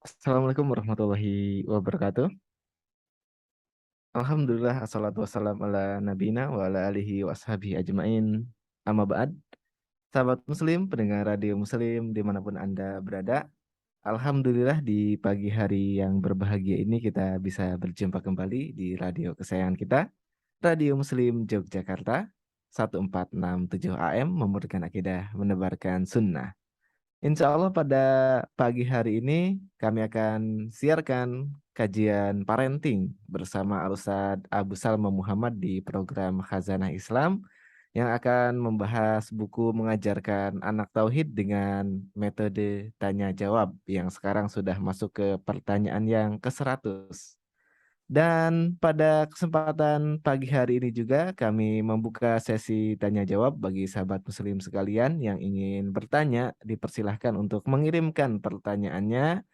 Assalamualaikum warahmatullahi wabarakatuh. Alhamdulillah, assalatu wassalam ala nabina wa ala alihi wa ashabihi ajmain. Amma ba'd. Sahabat muslim, pendengar radio muslim dimanapun Anda berada. Alhamdulillah di pagi hari yang berbahagia ini kita bisa berjumpa kembali di radio kesayangan kita. Radio Muslim Yogyakarta 1467 AM memurnikan akidah menebarkan sunnah. Insya Allah pada pagi hari ini kami akan siarkan kajian parenting bersama Al-Ustadz Abu Salma Muhammad di program Khazanah Islam yang akan membahas buku mengajarkan anak tauhid dengan metode tanya jawab yang sekarang sudah masuk ke pertanyaan yang ke-100. Dan pada kesempatan pagi hari ini juga kami membuka sesi tanya jawab bagi sahabat muslim sekalian yang ingin bertanya, dipersilahkan untuk mengirimkan pertanyaannya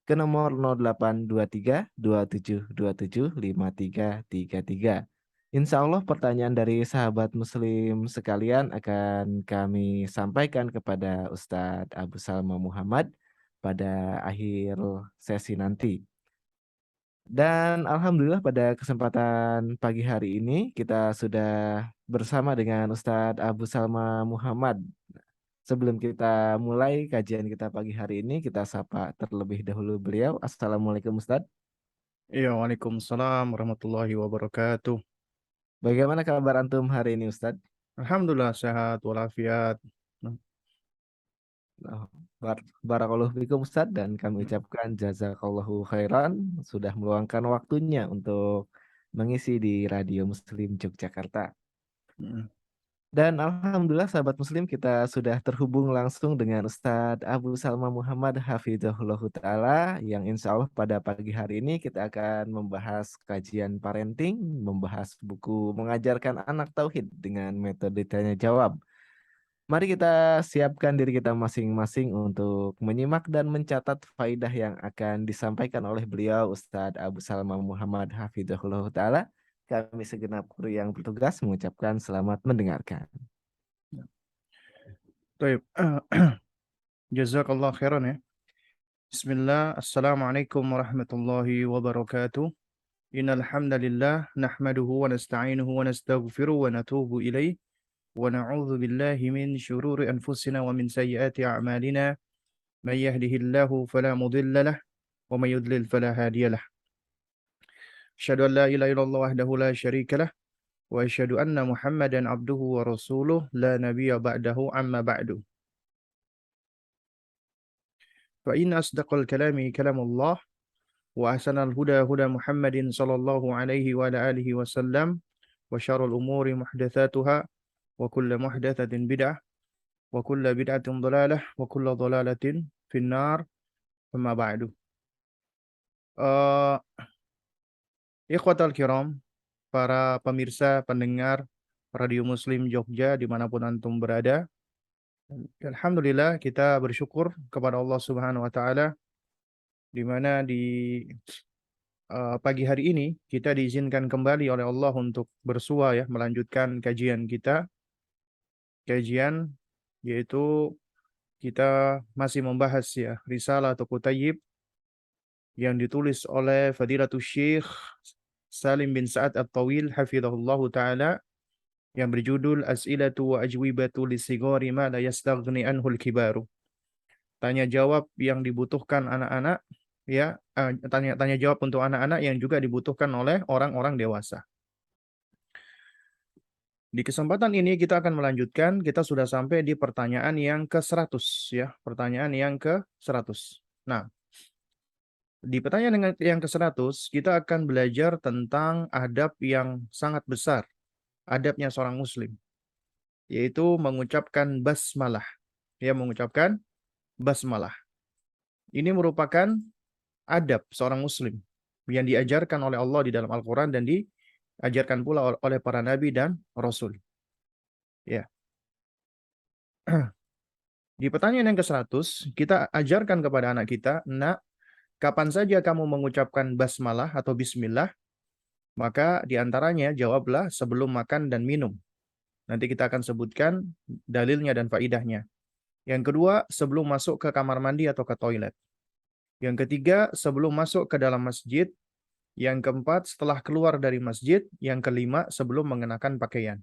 ke nomor 0823 2727 5333. Insya Allah pertanyaan dari sahabat muslim sekalian akan kami sampaikan kepada Ustadz Abu Salma Muhammad pada akhir sesi nanti. Dan alhamdulillah pada kesempatan pagi hari ini kita sudah bersama dengan Ustadz Abu Salma Muhammad. Sebelum kita mulai kajian kita pagi hari ini, kita sapa terlebih dahulu beliau. Assalamualaikum Ustadz. Iya, Waalaikumsalam warahmatullahi wabarakatuh. Bagaimana kabar antum hari ini Ustadz? Alhamdulillah sehat walafiat. Nah, Oh, Barakallahu fikum Ustadz, dan kami ucapkan jazakallahu khairan sudah meluangkan waktunya untuk mengisi di Radio Muslim Yogyakarta. mm, Dan alhamdulillah sahabat muslim kita sudah terhubung langsung dengan Ustadz Abu Salma Muhammad Hafizahullah Ta'ala yang insya Allah pada pagi hari ini kita akan membahas kajian parenting, membahas buku mengajarkan anak tauhid dengan metode tanya jawab. Mari kita siapkan diri kita masing-masing untuk menyimak dan mencatat faidah yang akan disampaikan oleh beliau Ustadz Abu Salma Muhammad Hafizahullah Ta'ala. Kami segenap kru yang bertugas mengucapkan selamat mendengarkan. Baik. Jazakallah khairan ya. Bismillah. Assalamualaikum warahmatullahi wabarakatuh. Innal hamdalillah nahmaduhu wa nasta'inuhu wa nastaghfiruh wa natubu ilaih wa na'udzu billahi min syururi anfusina wa min sayyiati a'malina. May yahdihillahu fala mudilla lah wa may yudlil fala hadiyalah. Asyhadu an la ilaha illallah wahdahu la syarika lah wa asyhadu anna Muhammadan abduhu wa rasuluh la nabiyya ba'dahu amma ba'du. Fa inna asdaqal kalami kalamullah wa ahsanal huda huda Muhammadin sallallahu alaihi wa ala alihi wasallam wa syarrul umuri muhdatsatuha wa kullu muhdatsatin bid'ah wa kullu bid'atin dhalalah wa kullu dhalalatin finnar amma ba'du. Uh, Ikhwatal kiram, para pemirsa pendengar Radio Muslim Jogja dimanapun antum berada. Alhamdulillah kita bersyukur kepada Allah Subhanahu wa taala di mana di pagi hari ini kita diizinkan kembali oleh Allah untuk bersua ya melanjutkan kajian kita. Kajian yaitu kita masih membahas ya risalah atau kutayib yang ditulis oleh Fadilatul Syekh Salim bin Sa'ad At-Tawil hafizahullahu taala yang berjudul As'ilatu wa Ajwibatu Lisigari ma la yastaghni anhul kibaru. Tanya jawab yang dibutuhkan anak-anak ya, tanya jawab untuk anak-anak yang juga dibutuhkan oleh orang-orang dewasa. Di kesempatan ini kita akan melanjutkan, kita sudah sampai di pertanyaan yang ke-100 ya, pertanyaan yang ke-100. Nah, di pertanyaan yang ke-100 kita akan belajar tentang adab yang sangat besar, adabnya seorang muslim, yaitu mengucapkan basmalah. Ya, mengucapkan basmalah. Ini merupakan adab seorang muslim yang diajarkan oleh Allah di dalam Al-Quran dan diajarkan pula oleh para nabi dan rasul. Ya. Di pertanyaan yang ke-100, kita ajarkan kepada anak kita, nak, kapan saja kamu mengucapkan basmalah atau bismillah, maka diantaranya jawablah sebelum makan dan minum. Nanti kita akan sebutkan dalilnya dan faidahnya. Yang kedua, sebelum masuk ke kamar mandi atau ke toilet. Yang ketiga, sebelum masuk ke dalam masjid. Yang keempat, setelah keluar dari masjid. Yang kelima, sebelum mengenakan pakaian.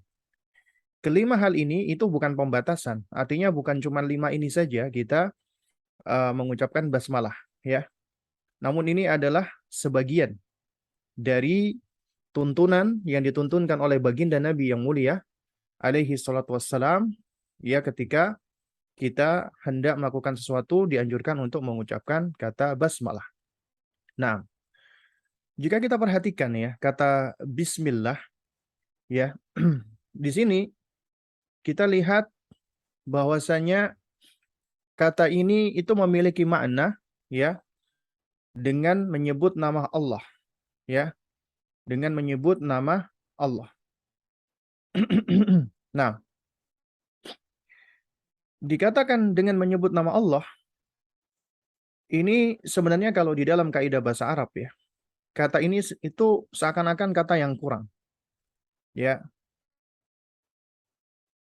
Kelima hal ini itu bukan pembatasan. Artinya bukan cuma lima ini saja kita mengucapkan basmalah, ya. Namun ini adalah sebagian dari tuntunan yang dituntunkan oleh baginda Nabi yang mulia alaihi salatu wassalam, ya, ketika kita hendak melakukan sesuatu dianjurkan untuk mengucapkan kata basmalah. Nah, jika kita perhatikan ya kata bismillah, ya, di sini kita lihat bahwasanya kata ini itu memiliki makna, ya, dengan menyebut nama Allah, ya, dengan menyebut nama Allah. Nah, dikatakan dengan menyebut nama Allah, ini sebenarnya kalau di dalam kaidah bahasa Arab, ya, kata ini itu seakan-akan kata yang kurang. Ya.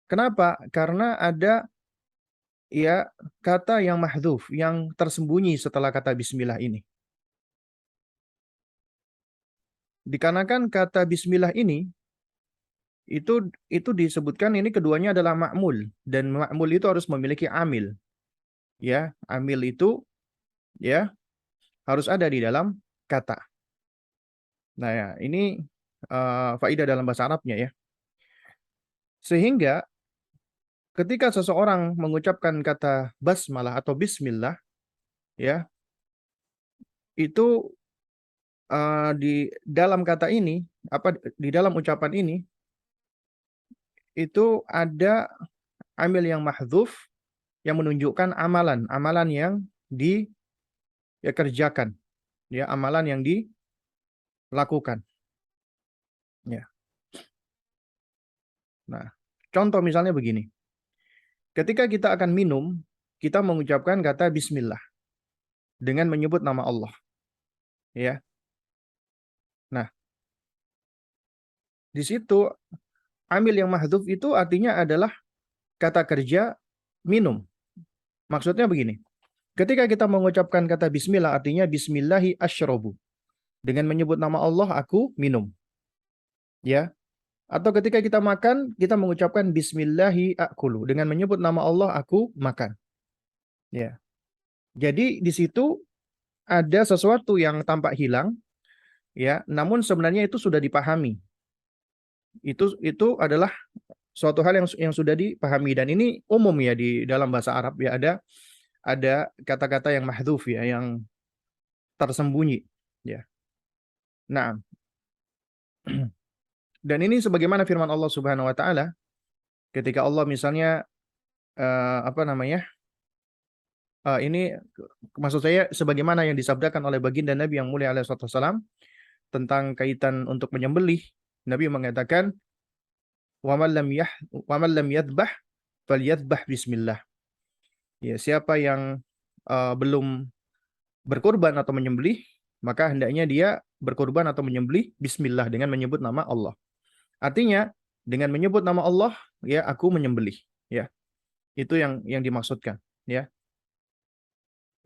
Kenapa? Karena ada, ya, kata yang mahdzuf, yang tersembunyi setelah kata bismillah ini. Dikarenakan kata bismillah ini itu disebutkan ini keduanya adalah ma'mul, dan ma'mul itu harus memiliki amil. Ya, amil itu, ya, harus ada di dalam kata. Nah, ya, ini faedah dalam bahasa Arabnya, ya. Sehingga ketika seseorang mengucapkan kata basmalah atau bismillah, ya, itu di dalam kata ini, di dalam ucapan ini itu ada amil yang mahdzuf yang menunjukkan amalan yang dikerjakan, ya, amalan yang dilakukan, ya. Nah, contoh misalnya begini. Ketika kita akan minum, kita mengucapkan kata bismillah dengan menyebut nama Allah, ya. Nah, di situ amil yang mahdzuf itu artinya adalah kata kerja minum. Maksudnya begini. Ketika kita mengucapkan kata bismillah artinya bismillahi asyrobu. Dengan menyebut nama Allah aku minum. Ya. Atau ketika kita makan, kita mengucapkan bismillahi akulu. Dengan menyebut nama Allah aku makan. Ya. Jadi di situ ada sesuatu yang tampak hilang, ya, namun sebenarnya itu sudah dipahami. Itu adalah suatu hal yang sudah dipahami, dan ini umum ya di dalam bahasa Arab, ya, ada kata-kata yang mahdzuf, ya, yang tersembunyi, ya. Nah, dan ini sebagaimana firman Allah Subhanahu wa taala ketika Allah misalnya apa namanya? Ini maksud saya sebagaimana yang disabdakan oleh baginda Nabi yang mulia alaihi wasallam tentang kaitan untuk menyembelih. Nabi mengatakan, "Wa man lam yadhbah falyadhbah bismillah." Ya, siapa yang belum berkorban atau menyembelih, maka hendaknya dia berkorban atau menyembelih bismillah dengan menyebut nama Allah. Artinya dengan menyebut nama Allah, ya, aku menyembelih, ya. Itu yang dimaksudkan, ya.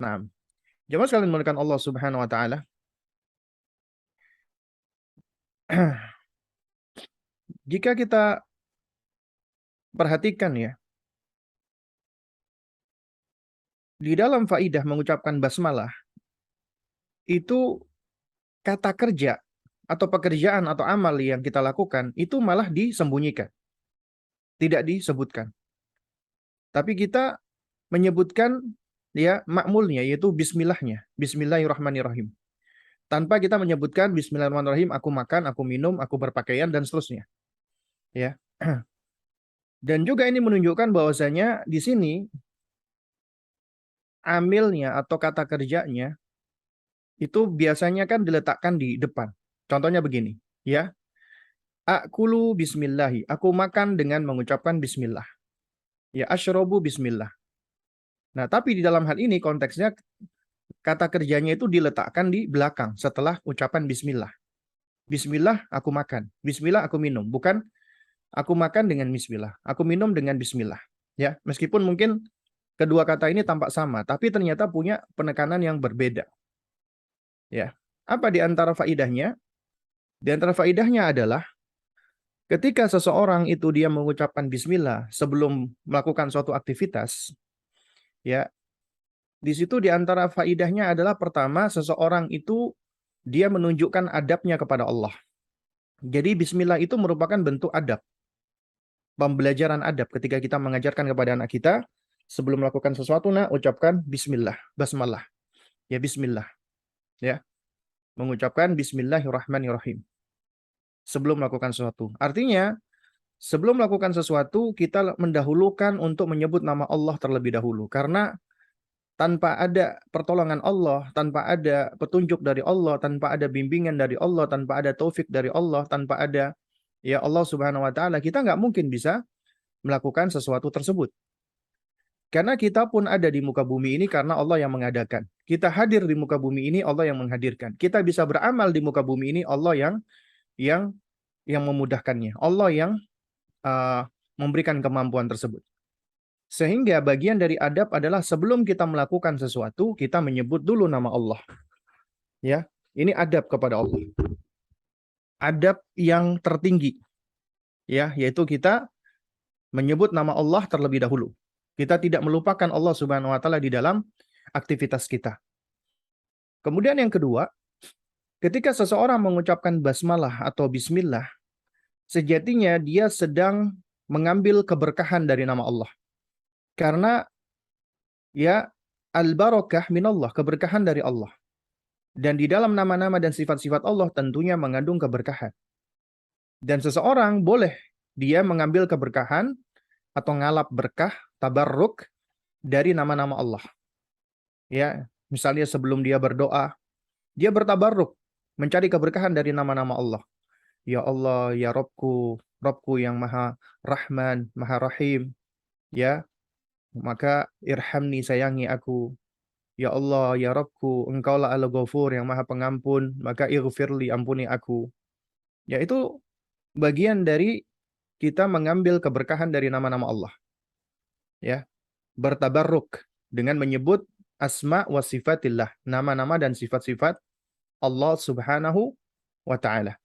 Nah, jemaah sekalian dimuliakan Allah Subhanahu wa taala. Jika kita perhatikan, ya, di dalam faidah mengucapkan basmalah itu kata kerja atau pekerjaan atau amal yang kita lakukan itu malah disembunyikan, tidak disebutkan. Tapi kita menyebutkan, ya, makmulnya yaitu bismillahnya, bismillahirrahmanirrahim. Tanpa kita menyebutkan bismillahirrahmanirrahim, aku makan, aku minum, aku berpakaian dan seterusnya, ya. Dan juga ini menunjukkan bahwasanya di sini amilnya atau kata kerjanya itu biasanya kan diletakkan di depan. Contohnya begini, ya. Akulu bismillahi, aku makan dengan mengucapkan bismillah. Ya, asyrobu bismillah. Nah, tapi di dalam hal ini konteksnya kata kerjanya itu diletakkan di belakang setelah ucapan bismillah. Bismillah aku makan, bismillah aku minum, bukan aku makan dengan bismillah, aku minum dengan bismillah. Ya, meskipun mungkin kedua kata ini tampak sama, tapi ternyata punya penekanan yang berbeda. Ya. Apa di antara faidahnya? Di antara faidahnya adalah ketika seseorang itu dia mengucapkan bismillah sebelum melakukan suatu aktivitas, ya, di situ di antara faidahnya adalah pertama, seseorang itu dia menunjukkan adabnya kepada Allah. Jadi bismillah itu merupakan bentuk adab, pembelajaran adab ketika kita mengajarkan kepada anak kita sebelum melakukan sesuatu, nah ucapkan bismillah, basmalah. Ya bismillah, ya. Mengucapkan bismillahirrahmanirrahim sebelum melakukan sesuatu. Artinya, sebelum melakukan sesuatu kita mendahulukan untuk menyebut nama Allah terlebih dahulu, karena tanpa ada pertolongan Allah, tanpa ada petunjuk dari Allah, tanpa ada bimbingan dari Allah, tanpa ada taufik dari Allah, tanpa ada ya Allah Subhanahu wa taala, kita nggak mungkin bisa melakukan sesuatu tersebut. Karena kita pun ada di muka bumi ini karena Allah yang mengadakan. Kita hadir di muka bumi ini, Allah yang menghadirkan. Kita bisa beramal di muka bumi ini, Allah yang yang memudahkannya. Allah yang memberikan kemampuan tersebut. Sehingga bagian dari adab adalah sebelum kita melakukan sesuatu, kita menyebut dulu nama Allah. Ya, ini adab kepada Allah. Adab yang tertinggi, ya, yaitu kita menyebut nama Allah terlebih dahulu. Kita tidak melupakan Allah Subhanahu wa taala di dalam aktivitas kita. Kemudian yang kedua, ketika seseorang mengucapkan basmalah atau bismillah, sejatinya dia sedang mengambil keberkahan dari nama Allah. Karena ya al-barakah minallah, keberkahan dari Allah. Dan di dalam nama-nama dan sifat-sifat Allah tentunya mengandung keberkahan. Dan seseorang boleh dia mengambil keberkahan atau ngalap berkah, tabarruk dari nama-nama Allah. Ya, misalnya sebelum dia berdoa, dia bertabarruk, mencari keberkahan dari nama-nama Allah. Ya Allah, ya Robku, Robku yang Maha Rahman, Maha Rahim. Ya, maka irhamni, sayangi aku. Ya Allah, ya Robku, Engkaulah Al-Ghafur yang Maha Pengampun, maka ighfirli, ampuni aku. Ya, itu bagian dari kita mengambil keberkahan dari nama-nama Allah. Ya, bertabarruk dengan menyebut asma wa sifatillah, nama-nama dan sifat-sifat Allah Subhanahu wa taala.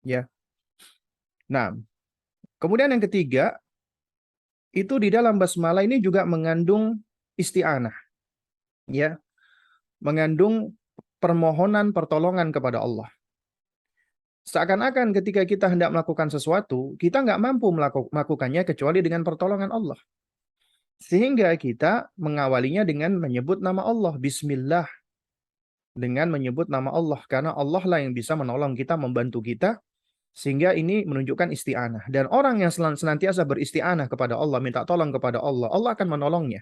Ya. Nah, kemudian yang ketiga, itu di dalam basmalah ini juga mengandung isti'anah. Ya, mengandung permohonan pertolongan kepada Allah. Seakan-akan ketika kita hendak melakukan sesuatu, kita nggak mampu melakukannya kecuali dengan pertolongan Allah. Sehingga kita mengawalinya dengan menyebut nama Allah, Bismillah. Dengan menyebut nama Allah, karena Allah lah yang bisa menolong kita, membantu kita, sehingga ini menunjukkan isti'anah. Dan orang yang senantiasa beristi'anah kepada Allah, minta tolong kepada Allah, Allah akan menolongnya.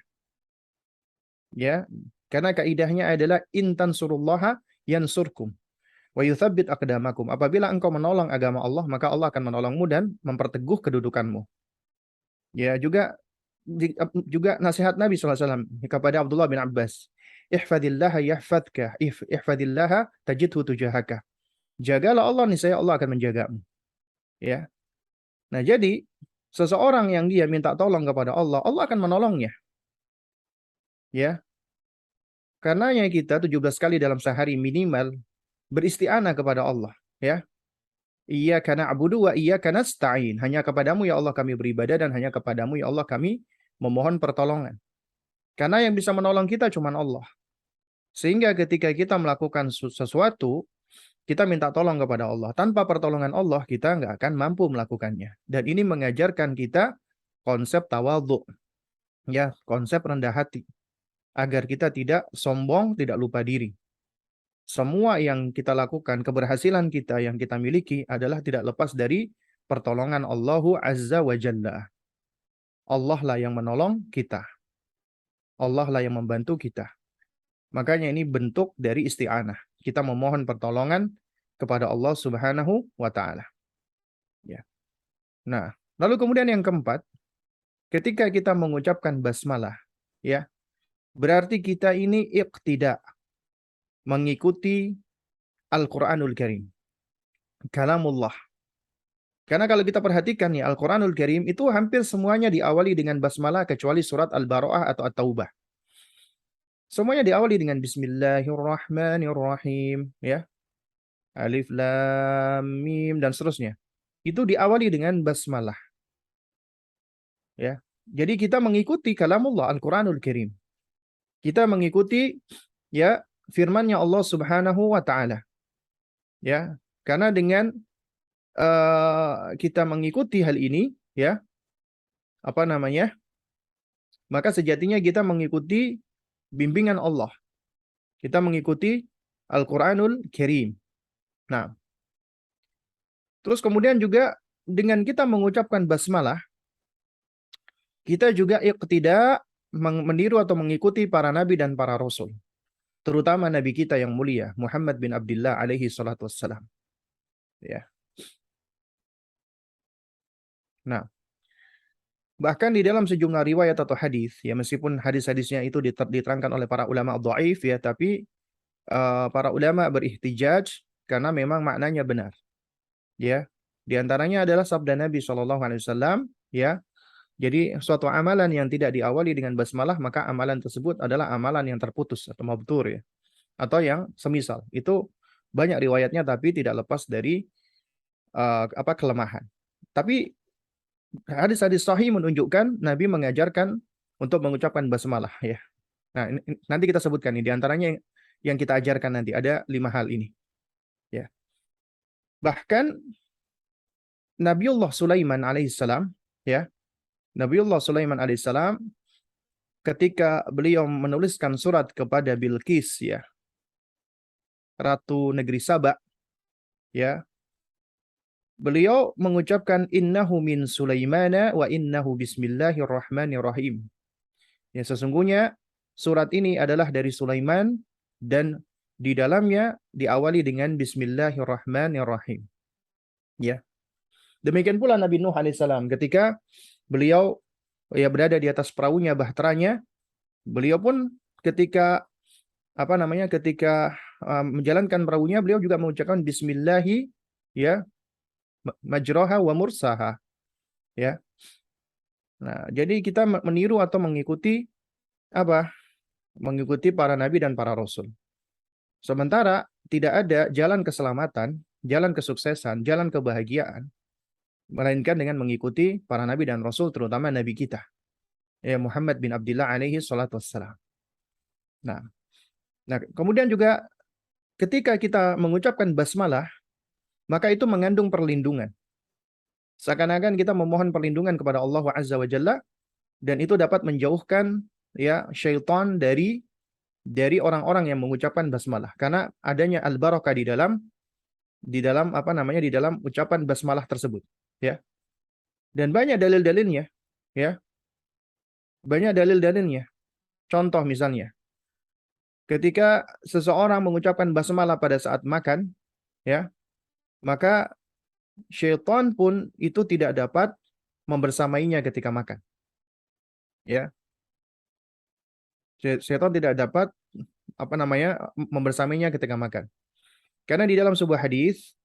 Ya, karena kaidahnya adalah intan surullaha yansurkum wa yuthabbit aqdamakum. Apabila engkau menolong agama Allah, maka Allah akan menolongmu dan memperteguh kedudukanmu. Ya, juga nasihat Nabi SAW kepada Abdullah bin Abbas. Ihfadillaha yahfadka, ihfadillaha tajidhu tujahaka. Jagalah Allah, niscaya Allah akan menjagamu. Ya. Nah, jadi seseorang yang dia minta tolong kepada Allah, Allah akan menolongnya. Ya. Karenanya kita 17 kali dalam sehari minimal beristi'anah kepada Allah, ya. Iyyaka na'budu wa iyyaka nasta'in. Hanya kepadamu ya Allah kami beribadah dan hanya kepadamu ya Allah kami memohon pertolongan. Karena yang bisa menolong kita cuma Allah. Sehingga ketika kita melakukan sesuatu, kita minta tolong kepada Allah. Tanpa pertolongan Allah, kita nggak akan mampu melakukannya. Dan ini mengajarkan kita konsep tawadhu. Ya, konsep rendah hati. Agar kita tidak sombong, tidak lupa diri. Semua yang kita lakukan, keberhasilan kita yang kita miliki adalah tidak lepas dari pertolongan Allahu Azza wa Jalla. Allah lah yang menolong kita. Allah lah yang membantu kita. Makanya ini bentuk dari isti'anah. Kita memohon pertolongan kepada Allah Subhanahu wa taala. Ya. Nah, lalu kemudian yang keempat, ketika kita mengucapkan basmalah, ya, berarti kita ini iqtida, mengikuti Al-Qur'anul Karim. Kalamullah. Karena kalau kita perhatikan nih, Al-Quranul Karim itu hampir semuanya diawali dengan basmalah kecuali surat Al-Bara'ah atau At-Taubah. Semuanya diawali dengan Bismillahirrahmanirrahim, ya. Alif Lam Mim dan seterusnya. Itu diawali dengan basmalah, ya. Jadi kita mengikuti kalamullah Al-Quranul Karim. Kita mengikuti ya firman-Nya Allah Subhanahu wa taala. Ya. Karena dengan kita mengikuti hal ini, ya, apa namanya? Maka sejatinya kita mengikuti bimbingan Allah. Kita mengikuti Al-Quranul Karim. Nah, terus kemudian juga dengan kita mengucapkan basmalah, kita juga tidak meniru atau mengikuti para nabi dan para rasul. Terutama nabi kita yang mulia, Muhammad bin Abdullah alaihi salatu wassalam. Ya. Nah, bahkan di dalam sejumlah riwayat atau hadis, ya meskipun hadis-hadisnya itu diterangkan oleh para ulama dhaif ya, tapi para ulama berihtijaj karena memang maknanya benar. Ya. Di antaranya adalah sabda Nabi Shallallahu alaihi wasallam, ya. Jadi suatu amalan yang tidak diawali dengan basmalah, maka amalan tersebut adalah amalan yang terputus atau mabtur, ya. Atau yang semisal. Itu banyak riwayatnya tapi tidak lepas dari kelemahan. Tapi hadis-hadis sahih menunjukkan Nabi mengajarkan untuk mengucapkan basmalah, ya. Nah, nanti kita sebutkan ini di antaranya yang kita ajarkan nanti ada 5 hal ini. Ya. Bahkan Nabiullah Sulaiman alaihissalam, ya. Nabiullah Sulaiman alaihissalam ketika beliau menuliskan surat kepada Bilqis, ya, ratu negeri Saba, ya. Beliau mengucapkan innahu min Sulaimana wa innahu bismillahirrahmanirrahim. Ya, sesungguhnya surat ini adalah dari Sulaiman dan di dalamnya diawali dengan bismillahirrahmanirrahim. Ya. Demikian pula Nabi Nuh alaihissalam ketika beliau ya berada di atas perahunya, bahteranya, beliau pun ketika ketika menjalankan perahunya, beliau juga mengucapkan bismillahi, ya, majroha wa mursaha, ya. Nah, jadi kita meniru atau mengikuti apa? Mengikuti para nabi dan para rasul. Sementara tidak ada jalan keselamatan, jalan kesuksesan, jalan kebahagiaan melainkan dengan mengikuti para nabi dan rasul, terutama nabi kita, ya, Muhammad bin Abdullah alaihi salatu wassalam. Nah, kemudian juga ketika kita mengucapkan basmalah, maka itu mengandung perlindungan. Seakan-akan kita memohon perlindungan kepada Allah Azza wa Jalla, dan itu dapat menjauhkan, ya, syaitan dari orang-orang yang mengucapkan basmalah, karena adanya al-barakah di dalam di dalam ucapan basmalah tersebut, ya. Dan banyak dalil-dalilnya, ya. Banyak dalil-dalilnya. Contoh misalnya, ketika seseorang mengucapkan basmalah pada saat makan, ya, maka syaitan pun itu tidak dapat membersamainya ketika makan. Ya. Syaitan tidak dapat membersamainya ketika makan. Karena di dalam sebuah hadis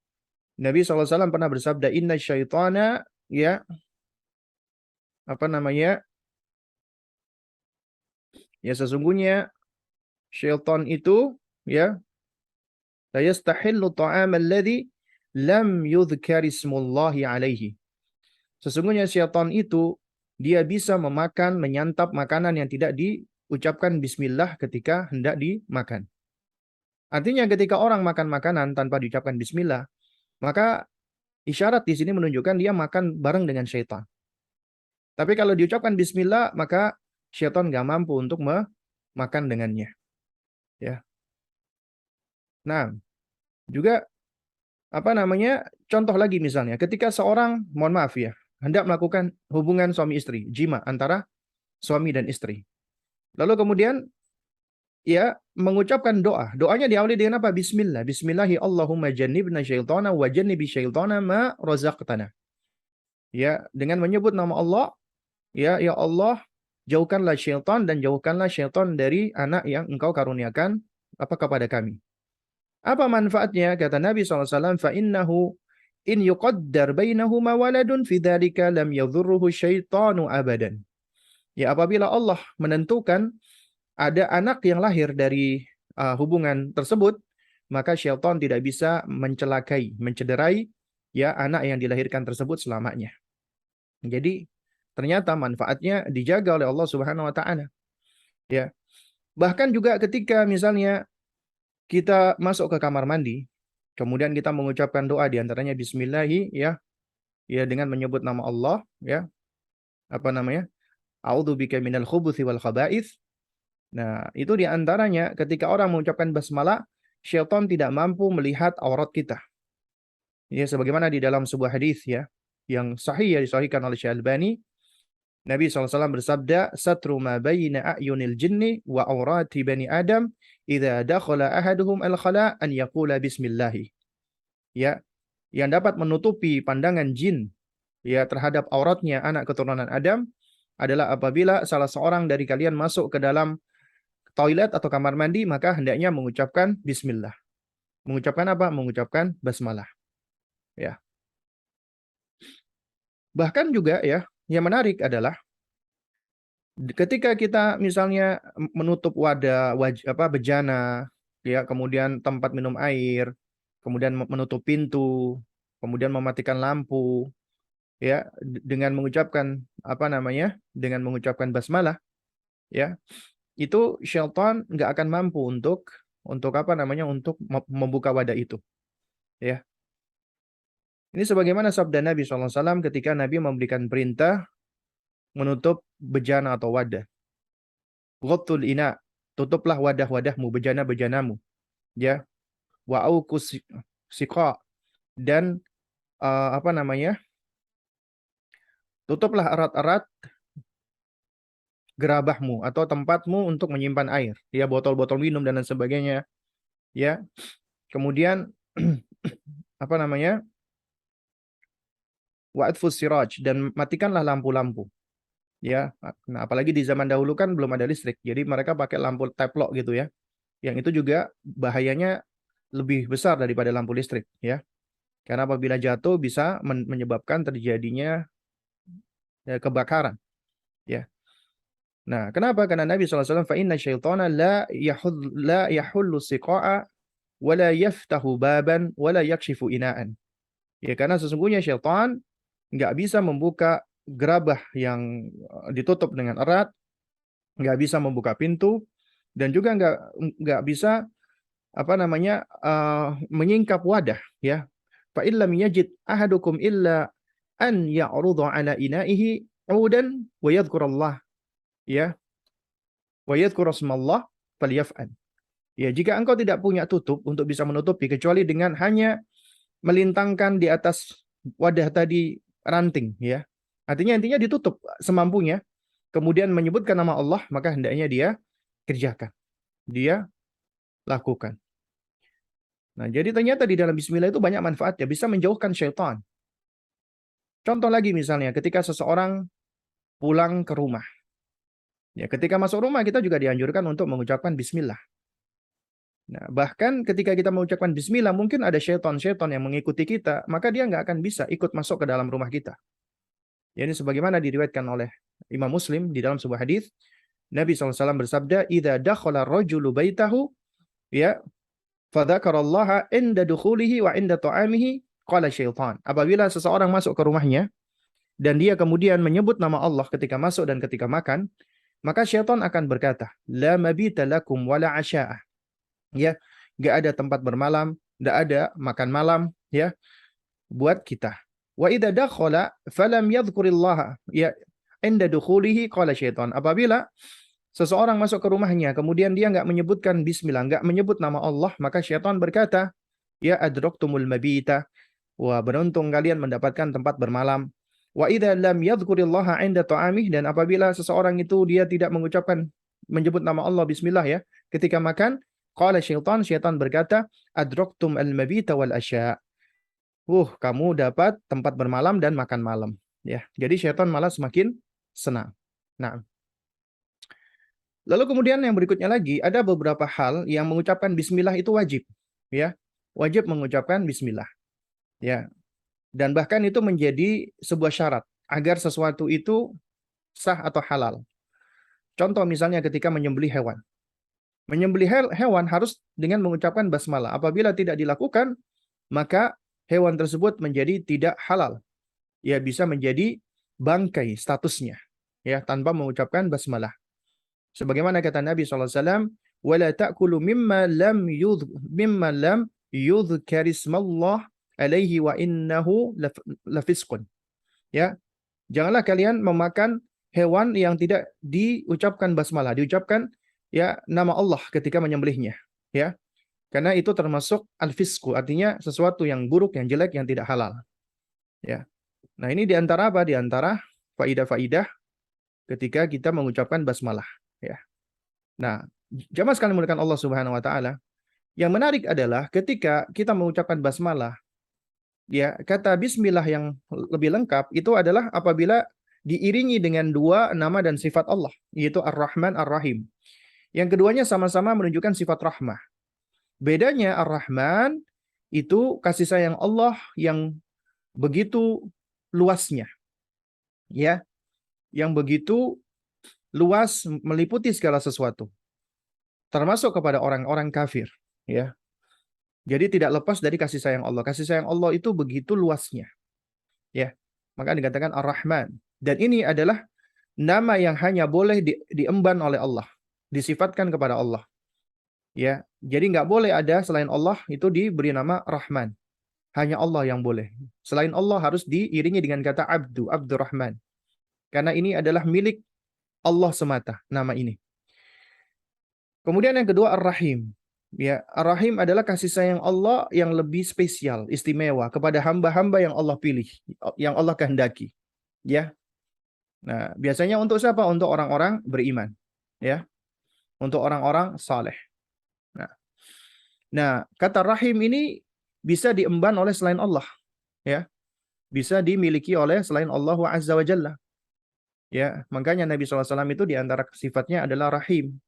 Nabi SAW pernah bersabda, inna syaitana, ya, ya, sesungguhnya syaitan itu, ya, la yastahillu ta'amal ladzi lam yudhkar ismullahi alaihi. Sesungguhnya syaitan itu dia bisa menyantap makanan yang tidak diucapkan bismillah ketika hendak dimakan. Artinya ketika orang makan makanan tanpa diucapkan bismillah, maka isyarat di sini menunjukkan dia makan bareng dengan syaitan. Tapi kalau diucapkan bismillah, maka syaitan nggak mampu untuk makan dengannya. Ya. Nah, juga contoh lagi misalnya, ketika seorang, mohon maaf ya, hendak melakukan hubungan suami istri, jima antara suami dan istri. Lalu kemudian, ya, mengucapkan doa. Doanya diawali dengan apa? Bismillah. Bismillahi Allahumma jannibna syaitana wa jannibi syaitana ma razaqtana. Ya, dengan menyebut nama Allah, ya Allah, jauhkanlah syaitan dan jauhkanlah syaitan dari anak yang engkau karuniakan kepada kami. Apa manfaatnya? Kata Nabi SAW, فَإِنَّهُ in yuqaddar bainahuma waladun fi dzalika lam yadhurruhu syaitanu abadan. Ya, apabila Allah menentukan ada anak yang lahir dari hubungan tersebut, maka syaitan tidak bisa mencelakai, mencederai ya anak yang dilahirkan tersebut selamanya. Jadi ternyata manfaatnya dijaga oleh Allah Subhanahu wa taala. Ya. Bahkan juga ketika misalnya kita masuk ke kamar mandi, kemudian kita mengucapkan doa di antaranya bismillahi ya, ya dengan menyebut nama Allah ya, apa namanya? A'udzubika minal khubuthi wal khaba'its. Nah, itu di antaranya ketika orang mengucapkan basmalah, syaitan tidak mampu melihat aurat kita. Ya, sebagaimana di dalam sebuah hadis ya, yang sahih ya disahihkan oleh Syekh Albani, Nabi SAW bersabda, "Satru ma bayna a'yunil jinni wa aurati bani Adam, idza dakhala ahaduhum al-khala an yaqula bismillahi." Ya, yang dapat menutupi pandangan jin ya terhadap auratnya anak keturunan Adam adalah apabila salah seorang dari kalian masuk ke dalam toilet atau kamar mandi, maka hendaknya mengucapkan bismillah. Mengucapkan apa? Mengucapkan basmalah. Ya. Bahkan juga ya, yang menarik adalah ketika kita misalnya menutup wadah bejana ya, kemudian tempat minum air, kemudian menutup pintu, kemudian mematikan lampu ya dengan mengucapkan apa namanya? Dengan mengucapkan basmalah ya. Itu syaitan nggak akan mampu untuk apa namanya? Untuk membuka wadah itu ya. Ini sebagaimana sabda Nabi SAW ketika Nabi memberikan perintah menutup bejana atau wadah. Ghattul ina, tutuplah wadah-wadahmu, bejana-bejanamu. Ya, wa aukus siqa dan apa namanya? Tutuplah erat-erat gerabahmu atau tempatmu untuk menyimpan air. Ya, botol-botol minum dan lain sebagainya. Ya. Kemudian apa namanya? Wa atfus siraj dan matikanlah lampu-lampu. Ya, nah apalagi di zaman dahulu kan belum ada listrik. Jadi mereka pakai lampu teplok gitu ya. Yang itu juga bahayanya lebih besar daripada lampu listrik ya. Karena apabila jatuh bisa menyebabkan terjadinya ya, kebakaran ya. Nah, kenapa? Karena Nabi SAW fa inna syaitana la yahullu siqa'a wa la yaftahu baban wa la yakshifu ina'an. Ya, karena sesungguhnya syaitan nggak bisa membuka gerabah yang ditutup dengan erat, nggak bisa membuka pintu, dan juga nggak bisa apa namanya menyingkap wadah ya. Fa illam yajid ahadukum illa an ya'rudha ala ina'ihi 'udan wa yadhkurallah ya wa yadhkur asmallah falyaf'al. Ya, jika engkau tidak punya tutup untuk bisa menutupi kecuali dengan hanya melintangkan di atas wadah tadi ranting ya. Artinya intinya ditutup semampunya, kemudian menyebutkan nama Allah, maka hendaknya dia kerjakan. Dia lakukan. Nah, jadi ternyata di dalam bismillah itu banyak manfaatnya, bisa menjauhkan syaitan. Contoh lagi misalnya ketika seseorang pulang ke rumah. Ya, ketika masuk rumah kita juga dianjurkan untuk mengucapkan bismillah. Nah, bahkan ketika kita mengucapkan bismillah, mungkin ada syaitan-syaitan yang mengikuti kita, maka dia nggak akan bisa ikut masuk ke dalam rumah kita. Ya, ini sebagaimana diriwayatkan oleh Imam Muslim di dalam sebuah hadis, Nabi SAW bersabda, "Idza dakhala ar-rajulu baitahu, ya, fadzakarallaha inda dukhulihi wa inda ta'amihi, qala syaitan." Apabila seseorang masuk ke rumahnya dan dia kemudian menyebut nama Allah ketika masuk dan ketika makan, maka syaitan akan berkata, "La mabita lakum wala asya'ah." Ya, nggak ada tempat bermalam, nggak ada makan malam, ya, buat kita. Wa idza dakhala falam yadhkurillaha, ya, inda dukhulihi qala syaitan. Apabila seseorang masuk ke rumahnya, kemudian dia nggak menyebutkan bismillah, nggak menyebut nama Allah, maka syaitan berkata, ya adraktumul mabita, wah beruntung kalian mendapatkan tempat bermalam. Wa idza lam yadhkurillaha 'inda ta'amih, dan apabila seseorang itu dia tidak mengucapkan menyebut nama Allah bismillah ya ketika makan, qala syaitan, syaitan berkata, adraktum al-mabita wal asya. Kamu dapat tempat bermalam dan makan malam ya. Jadi syaitan malah semakin senang. Nah, lalu kemudian yang berikutnya lagi, ada beberapa hal yang mengucapkan bismillah itu wajib. Ya, wajib mengucapkan bismillah. Ya, Dan bahkan itu menjadi sebuah syarat agar sesuatu itu sah atau halal. Contoh misalnya ketika menyembelih hewan. Menyembelih hewan harus dengan mengucapkan basmalah. Apabila tidak dilakukan, maka hewan tersebut menjadi tidak halal. Ya bisa menjadi bangkai statusnya ya tanpa mengucapkan basmalah. Sebagaimana kata Nabi SAW, "Wala ta'kulu mimma lam yudhkar ismallah alaihi wa innahu lafisqun." Ya, janganlah kalian memakan hewan yang tidak diucapkan basmalah, diucapkan ya nama Allah ketika menyembelihnya, ya. Karena itu termasuk al-fisqu, artinya sesuatu yang buruk, yang jelek, yang tidak halal, ya. Nah, ini di antara apa? Di antara faidah-faidah ketika kita mengucapkan basmalah, ya. Nah, jamaah sekalian menggunakan Allah Subhanahu wa taala, yang menarik adalah ketika kita mengucapkan basmalah, ya, kata bismillah yang lebih lengkap itu adalah apabila diiringi dengan dua nama dan sifat Allah, yaitu Ar-Rahman Ar-Rahim. Yang keduanya sama-sama menunjukkan sifat rahmah. Bedanya Ar-Rahman itu kasih sayang Allah yang begitu luasnya, ya, yang begitu luas meliputi segala sesuatu, termasuk kepada orang-orang kafir, ya. Jadi tidak lepas dari kasih sayang Allah. Kasih sayang Allah itu begitu luasnya, ya. Maka dikatakan Ar-Rahman. Dan ini adalah nama yang hanya boleh diemban oleh Allah, disifatkan kepada Allah. Ya, jadi nggak boleh ada selain Allah itu diberi nama Rahman. Hanya Allah yang boleh. Selain Allah harus diiringi dengan kata Abdu, Abdurrahman. Karena ini adalah milik Allah semata, nama ini. Kemudian yang kedua Ar-Rahim. Ya, Ar-Rahim adalah kasih sayang Allah yang lebih spesial, istimewa kepada hamba-hamba yang Allah pilih, yang Allah kehendaki. Ya. Nah, biasanya untuk siapa? Untuk orang-orang beriman. Ya. Untuk orang-orang saleh. Nah, kata Rahim ini bisa diemban oleh selain Allah. Ya. Bisa dimiliki oleh selain Allah Azza wa Jalla. Ya, makanya Nabi SAW itu di antara sifatnya adalah Rahim.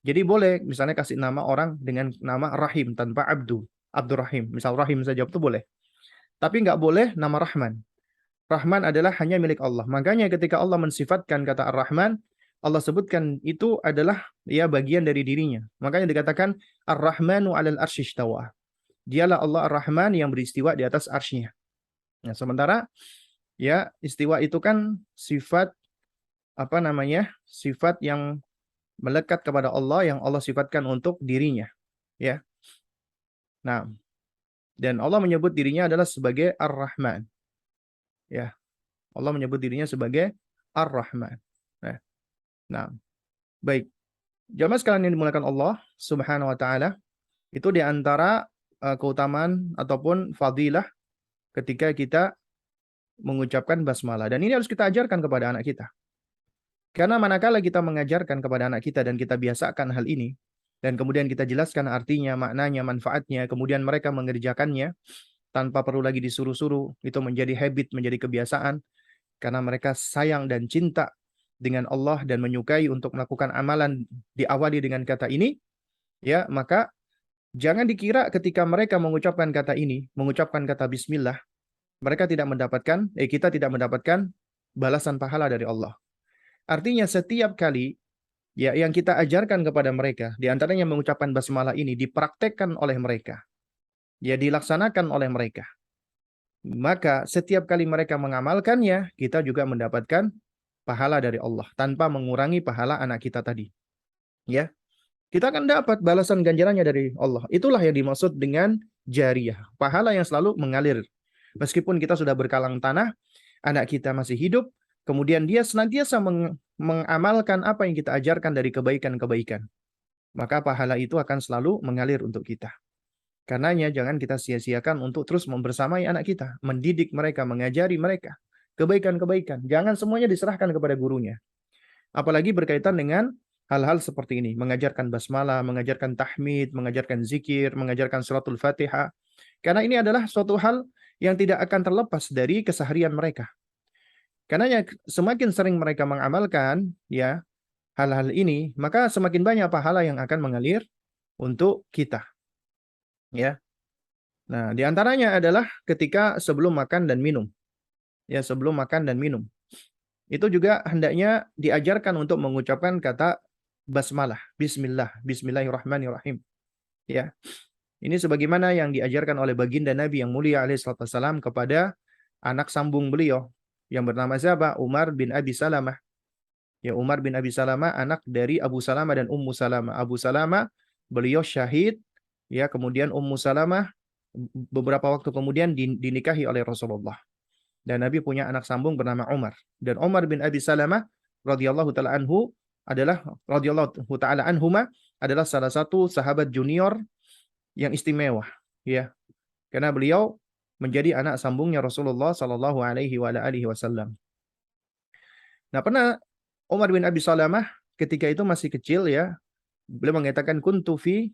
Jadi boleh misalnya kasih nama orang dengan nama Rahim tanpa Abdu, Abdurrahim. Misal Rahim saja itu boleh. Tapi nggak boleh nama Rahman. Rahman adalah hanya milik Allah. Makanya ketika Allah mensifatkan kata Ar-Rahman, Allah sebutkan itu adalah ya bagian dari dirinya. Makanya dikatakan Ar-Rahmanu 'alal arsy istawa. Dialah Allah Ar-Rahman yang beristiwa di atas arsy-Nya. Nah, sementara ya istiwa itu kan sifat apa namanya? Sifat yang melekat kepada Allah yang Allah sifatkan untuk dirinya, ya. Nah, dan Allah menyebut dirinya adalah sebagai Ar-Rahman. Ya, Allah menyebut dirinya sebagai Ar-Rahman. Nah, nah, baik. Jamaah sekalian yang dimuliakan Allah Subhanahu wa taala, itu di antara keutamaan ataupun fadilah ketika kita mengucapkan basmalah, dan ini harus kita ajarkan kepada anak kita. Karena manakala kita mengajarkan kepada anak kita dan kita biasakan hal ini, dan kemudian kita jelaskan artinya, maknanya, manfaatnya, kemudian mereka mengerjakannya tanpa perlu lagi disuruh-suruh, itu menjadi habit, menjadi kebiasaan, karena mereka sayang dan cinta dengan Allah dan menyukai untuk melakukan amalan diawali dengan kata ini, ya, maka jangan dikira ketika mereka mengucapkan kata ini, mengucapkan kata bismillah, kita tidak mendapatkan balasan pahala dari Allah. Artinya setiap kali ya yang kita ajarkan kepada mereka, di antaranya mengucapkan basmalah ini dipraktekkan oleh mereka, ya dilaksanakan oleh mereka. Maka setiap kali mereka mengamalkannya, kita juga mendapatkan pahala dari Allah tanpa mengurangi pahala anak kita tadi. Ya, kita akan dapat balasan ganjarannya dari Allah. Itulah yang dimaksud dengan jariyah, pahala yang selalu mengalir. Meskipun kita sudah berkalang tanah, anak kita masih hidup, kemudian dia senantiasa mengamalkan apa yang kita ajarkan dari kebaikan-kebaikan, maka pahala itu akan selalu mengalir untuk kita. Karenanya jangan kita sia-siakan untuk terus membersamai anak kita, mendidik mereka, mengajari mereka kebaikan-kebaikan. Jangan semuanya diserahkan kepada gurunya. Apalagi berkaitan dengan hal-hal seperti ini, mengajarkan basmalah, mengajarkan tahmid, mengajarkan zikir, mengajarkan suratul Fatihah. Karena ini adalah suatu hal yang tidak akan terlepas dari keseharian mereka. Karena semakin sering mereka mengamalkan ya hal-hal ini, maka semakin banyak pahala yang akan mengalir untuk kita. Ya. Nah, di antaranya adalah ketika sebelum makan dan minum. Ya, sebelum makan dan minum. Itu juga hendaknya diajarkan untuk mengucapkan kata basmalah, bismillah, bismillahirrahmanirrahim. Ya, ini sebagaimana yang diajarkan oleh baginda Nabi yang mulia alaihissalam kepada anak sambung beliau yang bernama siapa? Umar bin Abi Salamah. Ya, Umar bin Abi Salamah anak dari Abu Salamah dan Ummu Salamah. Abu Salamah beliau syahid, ya, kemudian Ummu Salamah beberapa waktu kemudian dinikahi oleh Rasulullah. Dan Nabi punya anak sambung bernama Umar. Dan Umar bin Abi Salamah radhiyallahu taala anhu adalah radhiyallahu taala anhuma adalah salah satu sahabat junior yang istimewa, ya. Karena beliau menjadi anak sambungnya Rasulullah sallallahu alaihi wasallam. Nah, pernah Umar bin Abi Salamah ketika itu masih kecil, ya, beliau mengatakan kuntu fi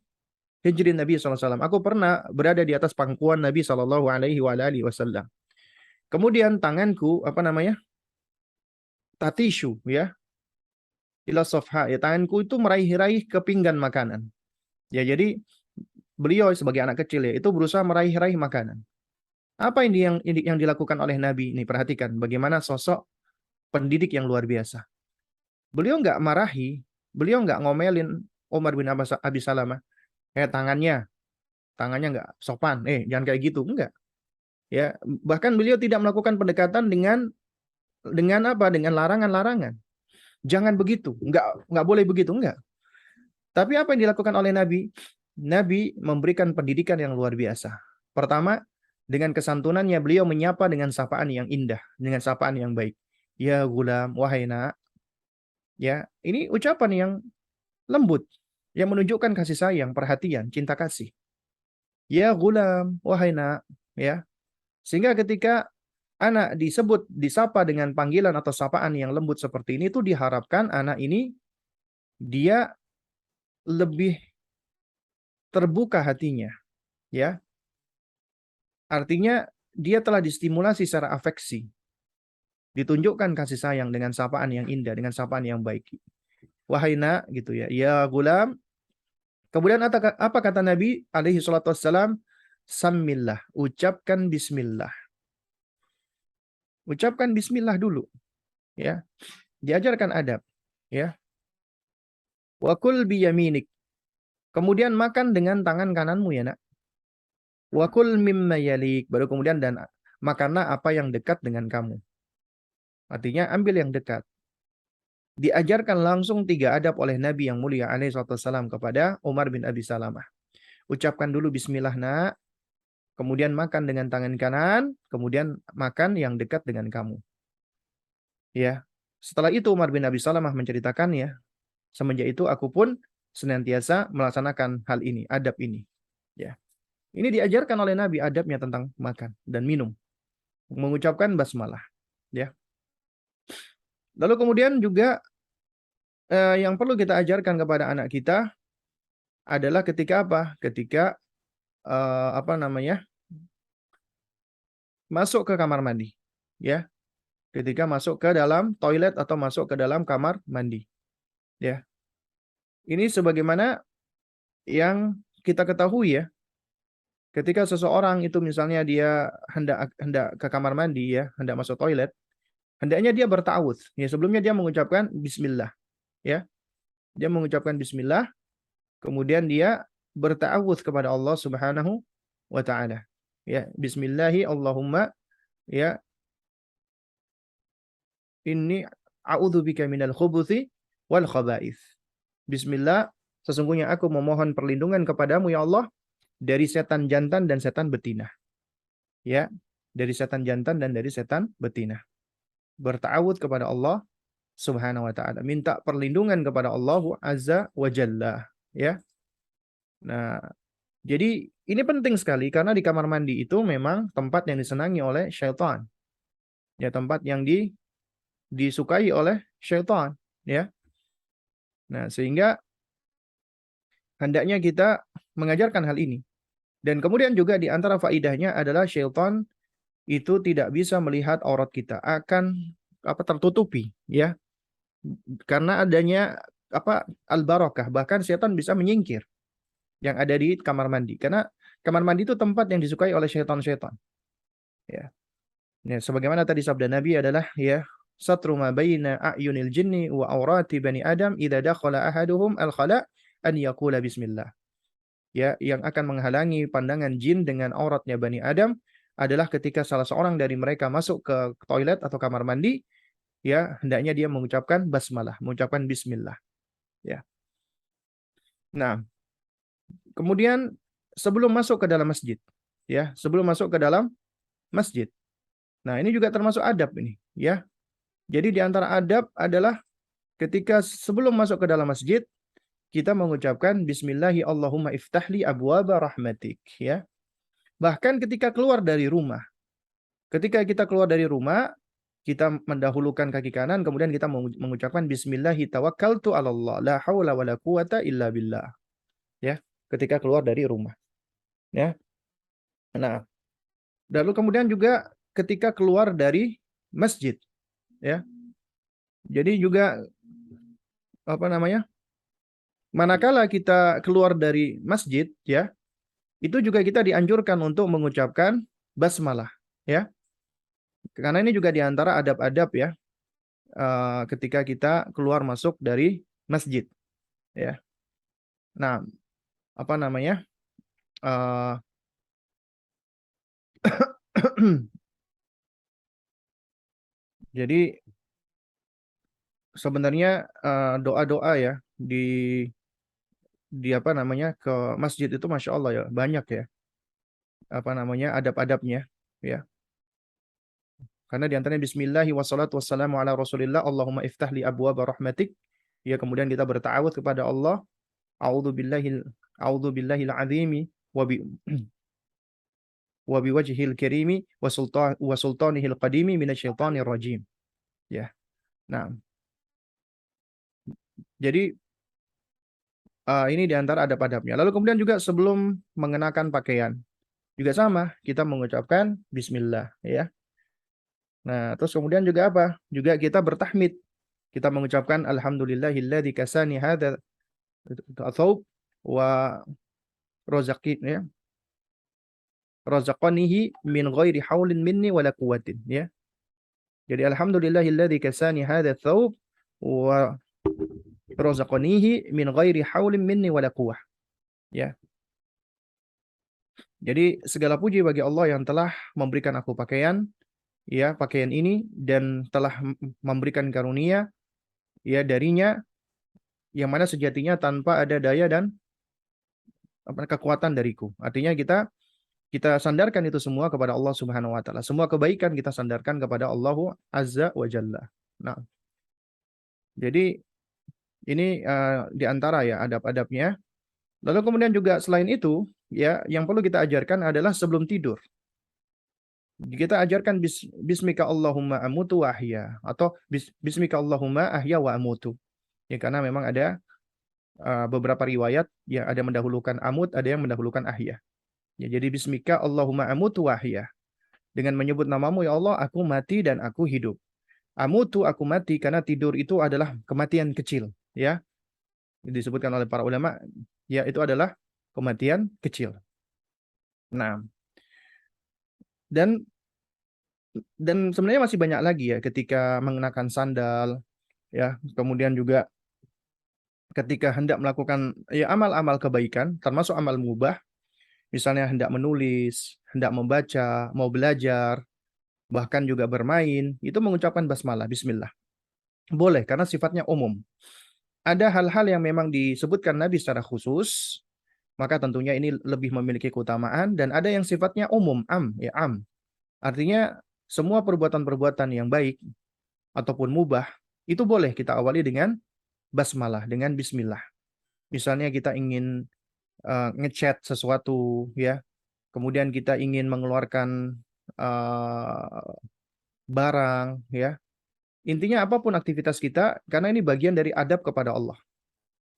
hijrin Nabi sallallahu alaihi wasallam. Aku pernah berada di atas pangkuan Nabi sallallahu alaihi wasallam. Kemudian tanganku apa namanya? Tatishu, ya, ila sofha, ya, tanganku itu meraih-raih ke pinggan makanan. Ya, jadi beliau sebagai anak kecil, ya, itu berusaha meraih-raih makanan. Apa ini yang dilakukan oleh Nabi? Ini perhatikan bagaimana sosok pendidik yang luar biasa. Beliau nggak marahi, beliau nggak ngomelin Umar bin Abi Salamah. Tangannya nggak sopan. Jangan kayak gitu, enggak. Ya, bahkan beliau tidak melakukan pendekatan dengan apa? Dengan larangan-larangan. Jangan begitu, nggak boleh begitu, enggak. Tapi apa yang dilakukan oleh Nabi? Nabi memberikan pendidikan yang luar biasa. Pertama, dengan kesantunannya beliau menyapa dengan sapaan yang indah, dengan sapaan yang baik. Ya gulam, wahai nak. Ya, ini ucapan yang lembut, yang menunjukkan kasih sayang, perhatian, cinta kasih. Ya gulam, wahai nak. Ya, sehingga ketika anak disapa dengan panggilan atau sapaan yang lembut seperti ini, itu diharapkan anak ini dia lebih terbuka hatinya, ya. Artinya dia telah distimulasi secara afeksi, ditunjukkan kasih sayang dengan sapaan yang indah, dengan sapaan yang baik. Wahai nak, gitu ya. Ya gulam. Kemudian apa kata Nabi alaihi salatu wassalam? Sammillah, ucapkan bismillah. Ucapkan bismillah dulu, ya. Diajarkan adab, ya. Wa kul biyaminik. Kemudian makan dengan tangan kananmu, ya nak. Wa kul mimma yalik. Baru kemudian dan makanlah apa yang dekat dengan kamu. Artinya ambil yang dekat. Diajarkan langsung 3 adab oleh Nabi yang mulia alaihi wasallam kepada Umar bin Abi Salamah. Ucapkan dulu bismillah nak, kemudian makan dengan tangan kanan, kemudian makan yang dekat dengan kamu. Ya. Setelah itu Umar bin Abi Salamah menceritakannya, semenjak itu aku pun senantiasa melaksanakan hal ini, adab ini. Ya. Ini diajarkan oleh Nabi adabnya tentang makan dan minum. Mengucapkan basmalah, ya. Lalu kemudian juga yang perlu kita ajarkan kepada anak kita adalah ketika apa? Ketika apa namanya? Masuk ke kamar mandi, ya. Ketika masuk ke dalam toilet atau masuk ke dalam kamar mandi, ya. Ini sebagaimana yang kita ketahui, ya. Ketika seseorang itu misalnya dia hendak ke kamar mandi, ya, hendak masuk toilet, hendaknya dia berta'awudz. Ya, sebelumnya dia mengucapkan bismillah, ya. Dia mengucapkan bismillah, kemudian dia berta'awudz kepada Allah Subhanahu wa taala. Ya, bismillahi Allahumma, ya, inni a'udzubika minal khubuthi wal khaba'ith. Bismillah, sesungguhnya aku memohon perlindungan kepadamu ya Allah dari setan jantan dan setan betina. Ya, dari setan jantan dan dari setan betina. Berta'awudz kepada Allah Subhanahu wa taala, minta perlindungan kepada Allah Azza wa Jalla, ya. Nah, jadi ini penting sekali karena di kamar mandi itu memang tempat yang disenangi oleh syaitan. Ya, tempat yang disukai oleh syaitan, ya. Nah, sehingga hendaknya kita mengajarkan hal ini. Dan kemudian juga di antara faidahnya adalah syaitan itu tidak bisa melihat aurat kita, akan tertutupi, ya. Karena adanya al-barakah, bahkan syaitan bisa menyingkir yang ada di kamar mandi. Karena kamar mandi itu tempat yang disukai oleh syaitan-syaitan. Ya. Ya, sebagaimana tadi sabda Nabi adalah ya satru ma baina a'yunil jinni wa aurati bani Adam idza dakhala ahaduhum al-khala an yaqula bismillah. Ya, yang akan menghalangi pandangan jin dengan auratnya Bani Adam adalah ketika salah seorang dari mereka masuk ke toilet atau kamar mandi, ya hendaknya dia mengucapkan basmalah, mengucapkan bismillah. Ya. Nah, kemudian sebelum masuk ke dalam masjid, ya, sebelum masuk ke dalam masjid. Nah, ini juga termasuk adab ini, ya. Jadi di antara adab adalah ketika sebelum masuk ke dalam masjid, kita mengucapkan Bismillahi Allahumma iftahli abwaba rahmatik, ya. Bahkan ketika keluar dari rumah, ketika kita keluar dari rumah, kita mendahulukan kaki kanan, kemudian kita mengucapkan Bismillahi tawakkaltu 'ala Allah, la haula wala quwata illa billah. Ya, ketika keluar dari rumah. Ya. Nah, lalu kemudian juga ketika keluar dari masjid, ya. Jadi juga apa namanya? Manakala kita keluar dari masjid, ya, itu juga kita dianjurkan untuk mengucapkan basmalah, ya. Karena ini juga diantara adab-adab ya, ketika kita keluar masuk dari masjid, ya. Nah, apa namanya? eh, jadi sebenarnya doa-doa ya di apa namanya ke masjid itu masya Allah ya banyak ya apa namanya adab-adabnya ya. Karena di antaranya Bismillahi wassalatu wassalamu ala Rasulillah Allahumma iftah li abwaaba rahmatik. Ya kemudian kita bertawud kepada Allah. A'udzu billahil azimi wa bi wa biwajhil karimi wa sultanihil qadimi minasyaitonir rajim. Ya. Nah, jadi ini di antara adab-adabnya. Lalu kemudian juga sebelum mengenakan pakaian juga sama, kita mengucapkan bismillah ya. Nah, terus kemudian juga apa? Juga kita bertahmid. Kita mengucapkan alhamdulillahilladzi kasani hadza thawb wa razaqi ya. Razaqanihi min ghairi haulin minni wala quwwatin ya. Jadi alhamdulillahilladzi kasani hadza thawb wa razaqanihi min ghairi haulin minni wala quwwah. Ya. Jadi segala puji bagi Allah yang telah memberikan aku pakaian, ya pakaian ini dan telah memberikan karunia, ya darinya yang mana sejatinya tanpa ada daya dan kekuatan dariku. Artinya kita kita sandarkan itu semua kepada Allah Subhanahu wa taala. Semua kebaikan kita sandarkan kepada Allah Azza wa Jalla. Nah, jadi ini di antara ya adab-adabnya. Lalu kemudian juga selain itu, ya yang perlu kita ajarkan adalah sebelum tidur. Kita ajarkan bismika Allahumma amutu wa ahya atau bismika Allahumma ahya wa amutu. Ya karena memang ada beberapa riwayat yang ada mendahulukan amut, ada yang mendahulukan ahya. Ya jadi bismika Allahumma amutu wa ahya. Dengan menyebut namamu ya Allah, aku mati dan aku hidup. Amutu aku mati karena tidur itu adalah kematian kecil, ya. Disebutkan oleh para ulama, ya itu adalah kematian kecil. Nah, dan sebenarnya masih banyak lagi ya ketika mengenakan sandal ya kemudian juga ketika hendak melakukan ya amal-amal kebaikan termasuk amal mubah misalnya hendak menulis hendak membaca mau belajar bahkan juga bermain itu mengucapkan basmalah bismillah boleh karena sifatnya umum ada hal-hal yang memang disebutkan Nabi secara khusus maka tentunya ini lebih memiliki keutamaan dan ada yang sifatnya umum am artinya semua perbuatan-perbuatan yang baik ataupun mubah itu boleh kita awali dengan basmalah, dengan bismillah. Misalnya kita ingin ngechat sesuatu ya, kemudian kita ingin mengeluarkan uh, barang ya. Intinya apapun aktivitas kita karena ini bagian dari adab kepada Allah.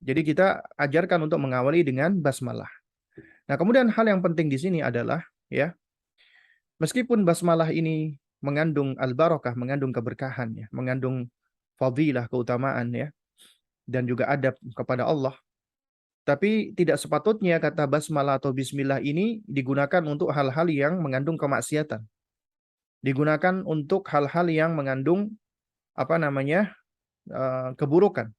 Jadi kita ajarkan untuk mengawali dengan basmalah. Nah, kemudian hal yang penting di sini adalah ya, meskipun basmalah ini mengandung al-barakah, mengandung keberkahan ya, mengandung fadilah, keutamaan ya, dan juga adab kepada Allah. Tapi tidak sepatutnya kata basmalah atau bismillah ini digunakan untuk hal-hal yang mengandung kemaksiatan. Digunakan untuk hal-hal yang mengandung apa namanya keburukan.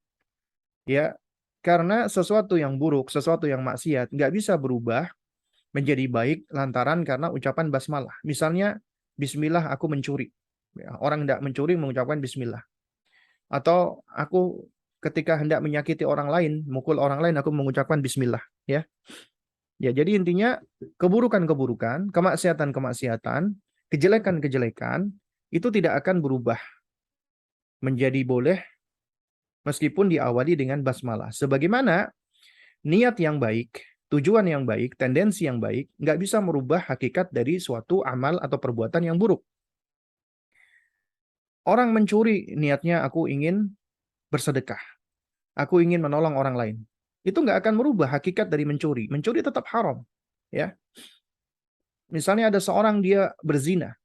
Ya, karena sesuatu yang buruk, sesuatu yang maksiat nggak bisa berubah menjadi baik lantaran karena ucapan basmalah. Misalnya, Bismillah aku mencuri. Ya, orang tidak mencuri mengucapkan Bismillah. Atau aku ketika hendak menyakiti orang lain, mukul orang lain, aku mengucapkan Bismillah. Ya, ya. Jadi intinya keburukan-keburukan, kemaksiatan-kemaksiatan, kejelekan-kejelekan itu tidak akan berubah menjadi boleh meskipun diawali dengan basmalah. Sebagaimana niat yang baik, tujuan yang baik, tendensi yang baik, nggak bisa merubah hakikat dari suatu amal atau perbuatan yang buruk. Orang mencuri, niatnya aku ingin bersedekah, aku ingin menolong orang lain. Itu nggak akan merubah hakikat dari mencuri. Mencuri tetap haram. Ya, misalnya ada seorang dia berzina,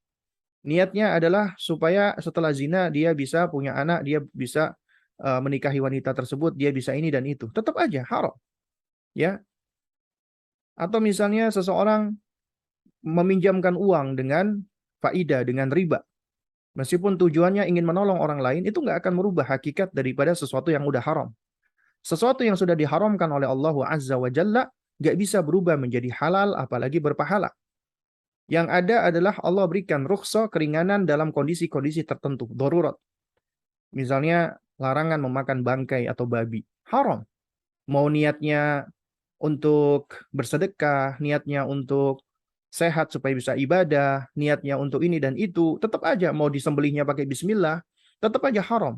niatnya adalah supaya setelah zina dia bisa punya anak, dia bisa menikahi wanita tersebut, dia bisa ini dan itu. Tetap aja haram. Ya, atau misalnya seseorang meminjamkan uang dengan faida, dengan riba. Meskipun tujuannya ingin menolong orang lain, itu nggak akan merubah hakikat daripada sesuatu yang udah haram. Sesuatu yang sudah diharamkan oleh Allah Azza wa Jalla, nggak bisa berubah menjadi halal, apalagi berpahala. Yang ada adalah Allah berikan rukhsah, keringanan dalam kondisi-kondisi tertentu, darurat. Misalnya, larangan memakan bangkai atau babi. Haram. Mau niatnya untuk bersedekah, niatnya untuk sehat supaya bisa ibadah, niatnya untuk ini dan itu, tetap aja mau disembelihnya pakai bismillah, tetap aja haram,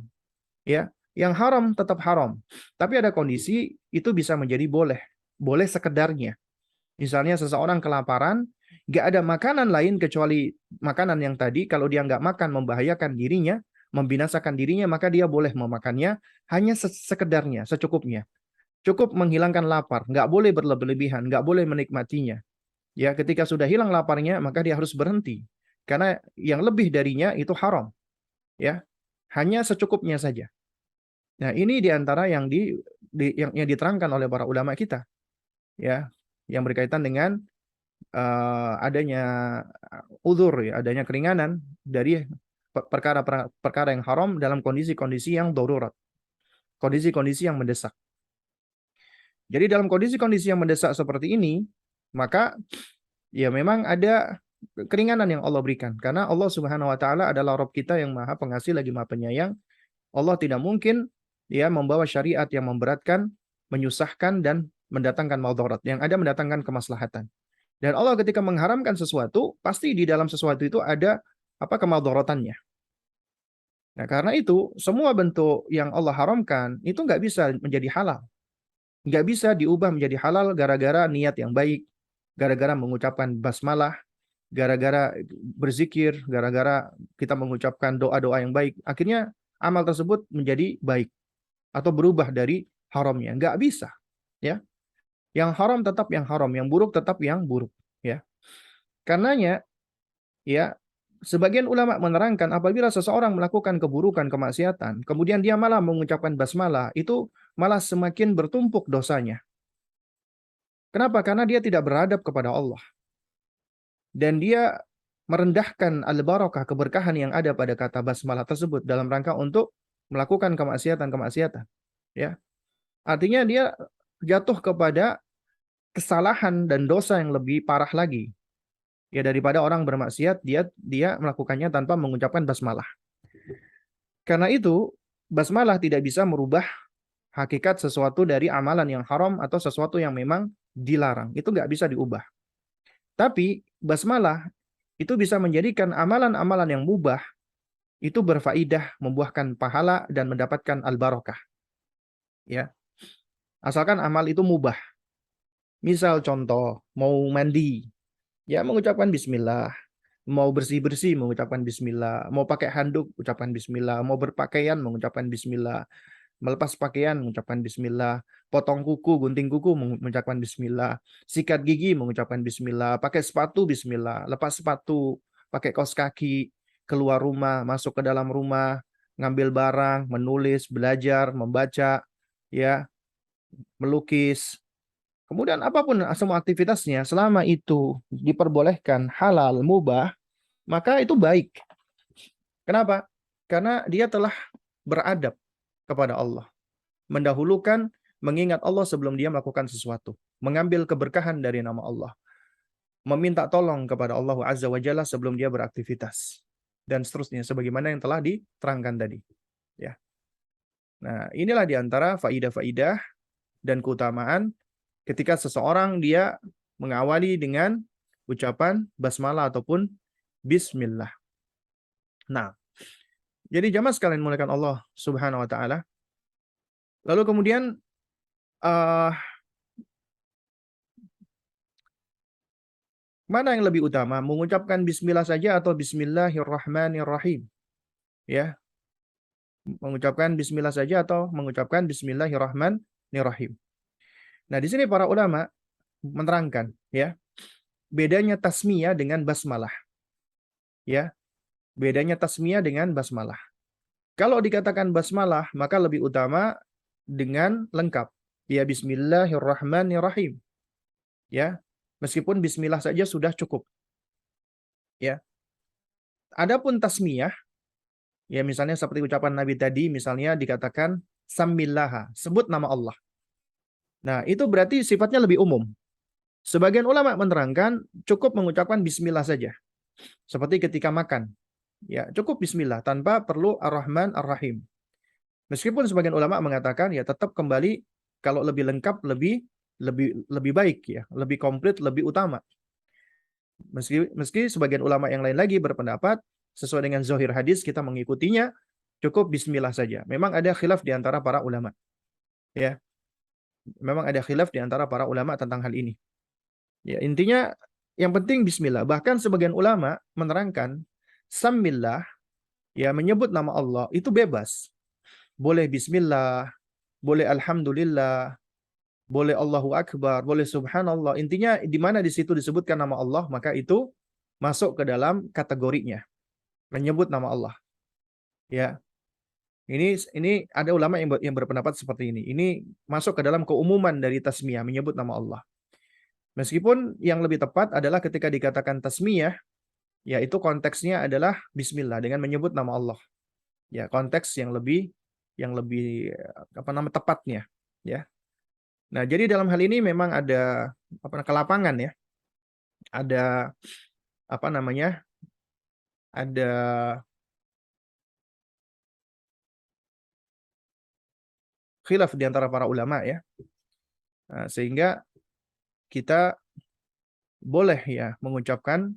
ya. Yang haram tetap haram. Tapi ada kondisi itu bisa menjadi boleh, boleh sekedarnya. Misalnya seseorang kelaparan, nggak ada makanan lain kecuali makanan yang tadi, kalau dia nggak makan membahayakan dirinya, membinasakan dirinya, maka dia boleh memakannya hanya sekedarnya, secukupnya. Cukup menghilangkan lapar, nggak boleh berlebihan, nggak boleh menikmatinya. Ya, ketika sudah hilang laparnya, maka dia harus berhenti. Karena yang lebih darinya itu haram. Ya, hanya secukupnya saja. Nah, ini diantara yang yang diterangkan oleh para ulama kita. Ya, yang berkaitan dengan adanya uzur, ya, adanya keringanan dari perkara-perkara yang haram dalam kondisi-kondisi yang darurat. Kondisi-kondisi yang mendesak. Jadi dalam kondisi-kondisi yang mendesak seperti ini, maka ya memang ada keringanan yang Allah berikan. Karena Allah Subhanahu wa taala adalah Rabb kita yang Maha Pengasih lagi Maha Penyayang. Allah tidak mungkin dia membawa syariat yang memberatkan, menyusahkan dan mendatangkan madarat. Yang ada mendatangkan kemaslahatan. Dan Allah ketika mengharamkan sesuatu, pasti di dalam sesuatu itu ada apa kemadaratannya. Nah, karena itu semua bentuk yang Allah haramkan itu nggak bisa menjadi halal. Nggak bisa diubah menjadi halal gara-gara niat yang baik, gara-gara mengucapkan basmalah, gara-gara berzikir, gara-gara kita mengucapkan doa-doa yang baik. Akhirnya amal tersebut menjadi baik atau berubah dari haramnya. Nggak bisa. Ya. Yang haram tetap yang haram, yang buruk tetap yang buruk. Ya. Karenanya, ya, sebagian ulama menerangkan apabila seseorang melakukan keburukan, kemaksiatan, kemudian dia malah mengucapkan basmalah, itu malah semakin bertumpuk dosanya. Kenapa? Karena dia tidak beradab kepada Allah. Dan dia merendahkan al-barakah, keberkahan yang ada pada kata basmalah tersebut dalam rangka untuk melakukan kemaksiatan-kemaksiatan. Ya. Artinya dia jatuh kepada kesalahan dan dosa yang lebih parah lagi. Ya, daripada orang bermaksiat, dia melakukannya tanpa mengucapkan basmalah. Karena itu, basmalah tidak bisa merubah hakikat sesuatu dari amalan yang haram atau sesuatu yang memang dilarang. Itu nggak bisa diubah. Tapi basmalah itu bisa menjadikan amalan-amalan yang mubah itu berfaidah, membuahkan pahala dan mendapatkan al-barakah. Ya, asalkan amal itu mubah. Misal contoh, mau mandi, ya mengucapkan bismillah. Mau bersih-bersih mengucapkan bismillah. Mau pakai handuk, ucapkan bismillah. Mau berpakaian mengucapkan bismillah. Melepas pakaian mengucapkan bismillah. Potong kuku, gunting kuku mengucapkan bismillah. Sikat gigi mengucapkan bismillah. Pakai sepatu bismillah. Lepas sepatu, pakai kaos kaki, keluar rumah, masuk ke dalam rumah, ngambil barang, menulis, belajar, membaca, ya, melukis, Kemudian apapun semua aktivitasnya selama itu diperbolehkan halal mubah, maka itu baik. Kenapa? Karena dia telah beradab kepada Allah, mendahulukan mengingat Allah sebelum dia melakukan sesuatu, mengambil keberkahan dari nama Allah, meminta tolong kepada Allah Azza wa Jalla sebelum dia beraktivitas, dan seterusnya sebagaimana yang telah diterangkan tadi. Ya. Nah, inilah diantara faidah-faidah dan keutamaan ketika seseorang dia mengawali dengan ucapan basmalah ataupun bismillah. Nah, jadi jamaah sekalian muliakan Allah Subhanahu wa taala. Lalu kemudian eh mana yang lebih utama, mengucapkan bismillah saja atau bismillahirrahmanirrahim? Ya, mengucapkan bismillah saja atau mengucapkan bismillahirrahmanirrahim. Nah, di sini para ulama menerangkan ya, bedanya tasmiyah dengan basmalah. Ya, bedanya tasmiyah dengan basmalah. Kalau dikatakan basmalah, maka lebih utama dengan lengkap. Ya, bismillahirrahmanirrahim. Ya, meskipun bismillah saja sudah cukup. Ya. Adapun tasmiyah, ya misalnya seperti ucapan Nabi tadi, misalnya dikatakan samillaha, sebut nama Allah. Nah, itu berarti sifatnya lebih umum. Sebagian ulama menerangkan cukup mengucapkan bismillah saja. Seperti ketika makan. Ya, cukup bismillah tanpa perlu ar-Rahman ar-Rahim. Meskipun sebagian ulama mengatakan ya tetap kembali kalau lebih lengkap lebih baik ya, lebih komplit, lebih utama. Meski sebagian ulama yang lain lagi berpendapat sesuai dengan zahir hadis kita mengikutinya cukup bismillah saja. Memang ada khilaf di antara para ulama. Ya, memang ada khilaf di antara para ulama tentang hal ini. Ya, intinya yang penting bismillah. Bahkan sebagian ulama menerangkan samillah ya menyebut nama Allah itu bebas. Boleh bismillah, boleh alhamdulillah, boleh Allahu Akbar, boleh subhanallah. Intinya di mana di situ disebutkan nama Allah, maka itu masuk ke dalam kategorinya. Menyebut nama Allah. Ya. Ini ada ulama yang berpendapat seperti ini. Ini masuk ke dalam keumuman dari tasmiyah, menyebut nama Allah. Meskipun yang lebih tepat adalah ketika dikatakan tasmiyah, yaitu konteksnya adalah bismillah dengan menyebut nama Allah. Ya, konteks yang lebih apa nama tepatnya, ya. Nah, jadi dalam hal ini memang ada kelapangan ya. Ada apa namanya? Ada khilaf di antara para ulama ya. Nah, sehingga kita boleh ya mengucapkan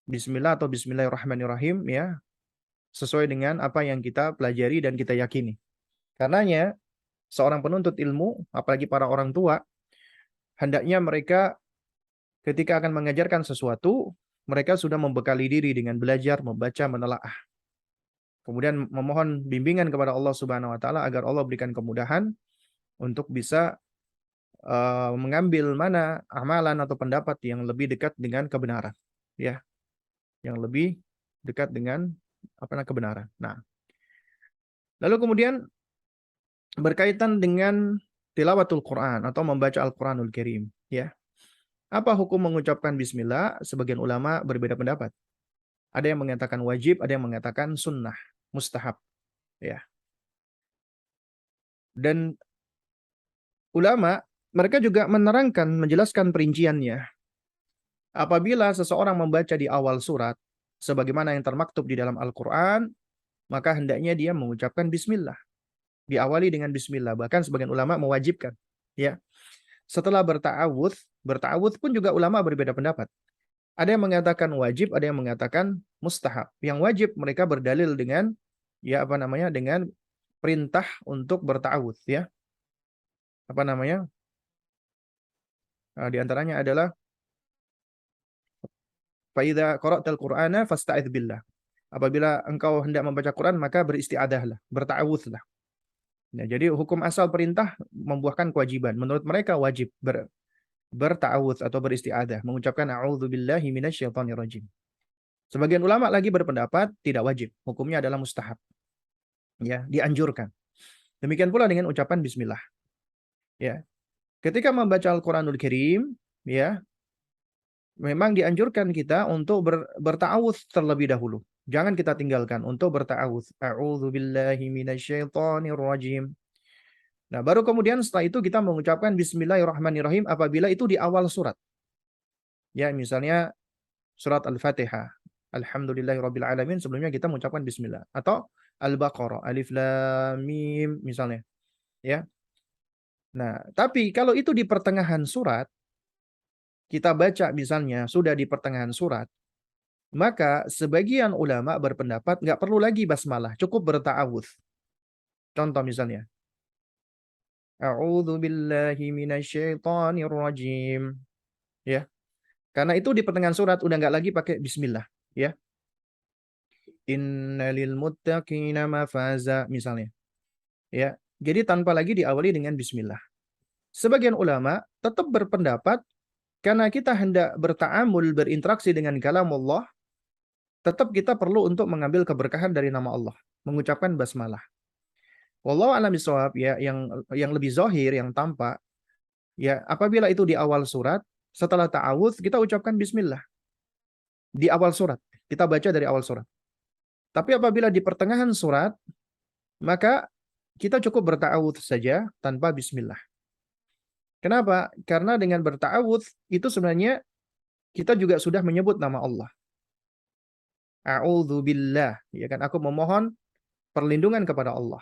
bismillah atau bismillahirrahmanirrahim ya sesuai dengan apa yang kita pelajari dan kita yakini. Karenanya seorang penuntut ilmu, apalagi para orang tua, hendaknya mereka ketika akan mengajarkan sesuatu, mereka sudah membekali diri dengan belajar, membaca, menelaah. Kemudian memohon bimbingan kepada Allah Subhanahu wa taala agar Allah berikan kemudahan untuk bisa mengambil mana amalan atau pendapat yang lebih dekat dengan kebenaran, ya, yang lebih dekat dengan kebenaran. Nah, lalu kemudian berkaitan dengan tilawatul Quran atau membaca Al-Quranul Karim, ya. Apa hukum mengucapkan bismillah? Sebagian ulama berbeda pendapat. Ada yang mengatakan wajib, ada yang mengatakan sunnah, mustahab, ya. Dan ulama mereka juga menerangkan, menjelaskan perinciannya. Apabila seseorang membaca di awal surat, sebagaimana yang termaktub di dalam Al-Quran, maka hendaknya dia mengucapkan bismillah. Diawali dengan bismillah. Bahkan sebagian ulama mewajibkan. Ya. Setelah berta'awudz pun juga ulama berbeda pendapat. Ada yang mengatakan wajib, ada yang mengatakan mustahab. Yang wajib mereka berdalil dengan dengan perintah untuk berta'awudz ya. Di antaranya adalah faidza qara'tal Qur'ana fasta'idz billah. Apabila engkau hendak membaca Quran maka beristi'adzahlah, berta'awudzlah. Nah, jadi hukum asal perintah membuahkan kewajiban. Menurut mereka wajib berta'awudz atau beristi'adzah, mengucapkan a'udzubillahi minasyaitonirrajim. Sebagian ulama lagi berpendapat tidak wajib, hukumnya adalah mustahab. Ya, dianjurkan. Demikian pula dengan ucapan bismillah. Ya. Ketika membaca Al-Qur'anul Karim, ya, memang dianjurkan kita untuk berta'awudz terlebih dahulu. Jangan kita tinggalkan untuk berta'awudz. A'udzu billahi minasyaitonir rajim. Nah, baru kemudian setelah itu kita mengucapkan bismillahirrahmanirrahim apabila itu di awal surat. Ya, misalnya surat Al-Fatihah. Alhamdulillahirabbil alamin, sebelumnya kita mengucapkan bismillah, atau Al-Baqarah, Alif Lam Mim misalnya, ya. Nah, tapi kalau itu di pertengahan surat, kita baca misalnya sudah di pertengahan surat, maka sebagian ulama berpendapat nggak perlu lagi basmalah, cukup berta'awudz. Contoh misalnya, A'udzu billahi minasyaitonir rajim. Ya, karena itu di pertengahan surat udah nggak lagi pakai bismillah. Ya, innalil muttaqina mafaza misalnya. Ya, jadi tanpa lagi diawali dengan bismillah. Sebagian ulama tetap berpendapat karena kita hendak berta'amul, berinteraksi dengan kalam Allah, tetap kita perlu untuk mengambil keberkahan dari nama Allah, mengucapkan basmalah. Wallahu a'lam bishawab, ya, yang lebih zahir, yang tampak, ya, apabila itu di awal surat, setelah ta'awudz kita ucapkan bismillah di awal surat. Kita baca dari awal surat. Tapi apabila di pertengahan surat, maka kita cukup berta'awudz saja tanpa bismillah. Kenapa? Karena dengan berta'awudz itu sebenarnya kita juga sudah menyebut nama Allah. A'udzu billah, ya kan, aku memohon perlindungan kepada Allah,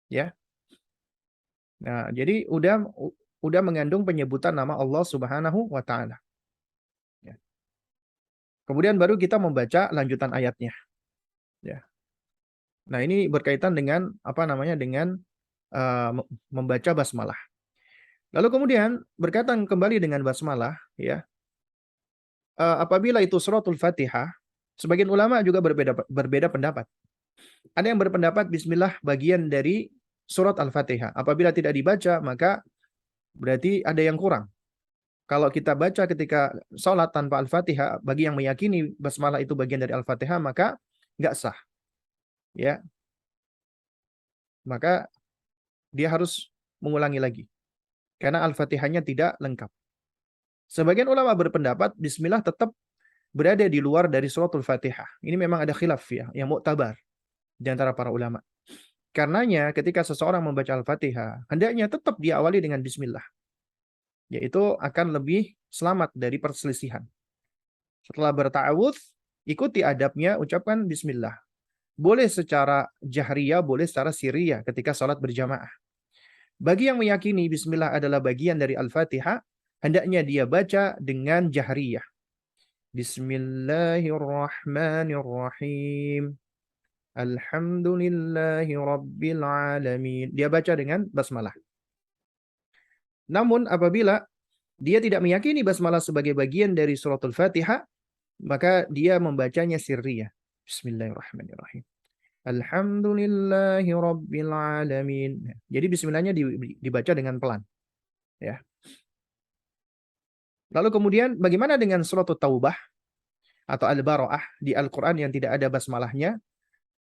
ya. Nah, jadi udah mengandung penyebutan nama Allah Subhanahu wa taala, ya. Kemudian baru kita membaca lanjutan ayatnya, ya. Nah, ini berkaitan dengan apa namanya, dengan membaca basmalah. Lalu kemudian berkaitan kembali dengan basmalah, ya. Apabila itu suratul Fatihah, sebagian ulama juga berbeda pendapat. Ada yang berpendapat bismillah bagian dari surat Al-Fatihah. Apabila tidak dibaca, maka berarti ada yang kurang. Kalau kita baca ketika sholat tanpa Al-Fatihah, bagi yang meyakini basmalah itu bagian dari Al-Fatihah, maka nggak sah. Ya, maka dia harus mengulangi lagi. Karena Al-Fatihahnya tidak lengkap. Sebagian ulama berpendapat bismillah tetap berada di luar dari suratul Fatihah. Ini memang ada khilaf, ya, yang muktabar di antara para ulama. Karenanya ketika seseorang membaca Al-Fatihah, hendaknya tetap diawali dengan bismillah. Yaitu akan lebih selamat dari perselisihan. Setelah berta'awudz, ikuti adabnya, ucapkan bismillah. Boleh secara jahriyah, boleh secara sirriyah ketika sholat berjamaah. Bagi yang meyakini bismillah adalah bagian dari Al-Fatihah, hendaknya dia baca dengan jahriyah. Bismillahirrahmanirrahim. Alhamdulillahi rabbil alamin. Dia baca dengan basmalah. Namun apabila dia tidak meyakini basmalah sebagai bagian dari suratul Fatihah, maka dia membacanya sirriyah. Bismillahirrahmanirrahim. Alhamdulillahi rabbil alamin. Jadi bismillahnya dibaca dengan pelan, ya. Lalu kemudian bagaimana dengan suratul Taubah atau Al-Bara'ah di Al-Qur'an yang tidak ada basmalahnya?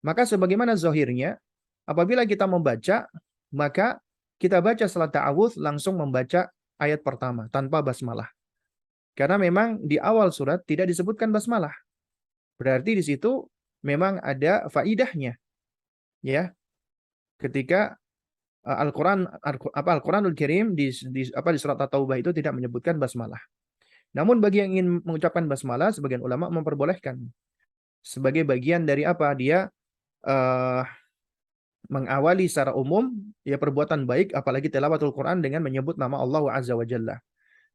Maka sebagaimana zahirnya, apabila kita membaca, maka kita baca setelah ta'awudz langsung membaca ayat pertama tanpa basmalah. Karena memang di awal surat tidak disebutkan basmalah. Berarti di situ memang ada faidahnya, ya. Ketika Al-Qur'anul Karim di surat At-Taubah itu tidak menyebutkan basmalah. Namun bagi yang ingin mengucapkan basmalah, sebagian ulama memperbolehkan sebagai bagian dari apa? Dia mengawali secara umum, ya, perbuatan baik, apalagi tilawatul Quran dengan menyebut nama Allah Azza wa Jalla.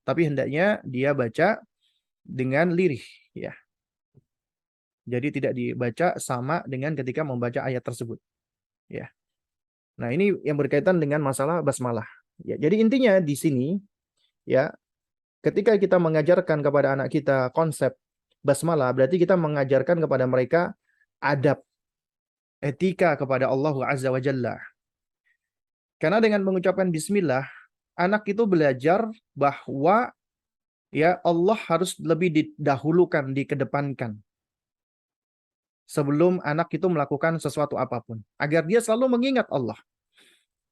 Tapi hendaknya dia baca dengan lirih, ya. Jadi tidak dibaca sama dengan ketika membaca ayat tersebut, ya. Nah, ini yang berkaitan dengan masalah basmalah. Ya, jadi intinya di sini, ya, ketika kita mengajarkan kepada anak kita konsep basmalah, berarti kita mengajarkan kepada mereka adab, etika kepada Allah Azza wa Jalla. Karena dengan mengucapkan bismillah, anak itu belajar bahwa, ya, Allah harus lebih didahulukan, dikedepankan sebelum anak itu melakukan sesuatu apapun, agar dia selalu mengingat Allah.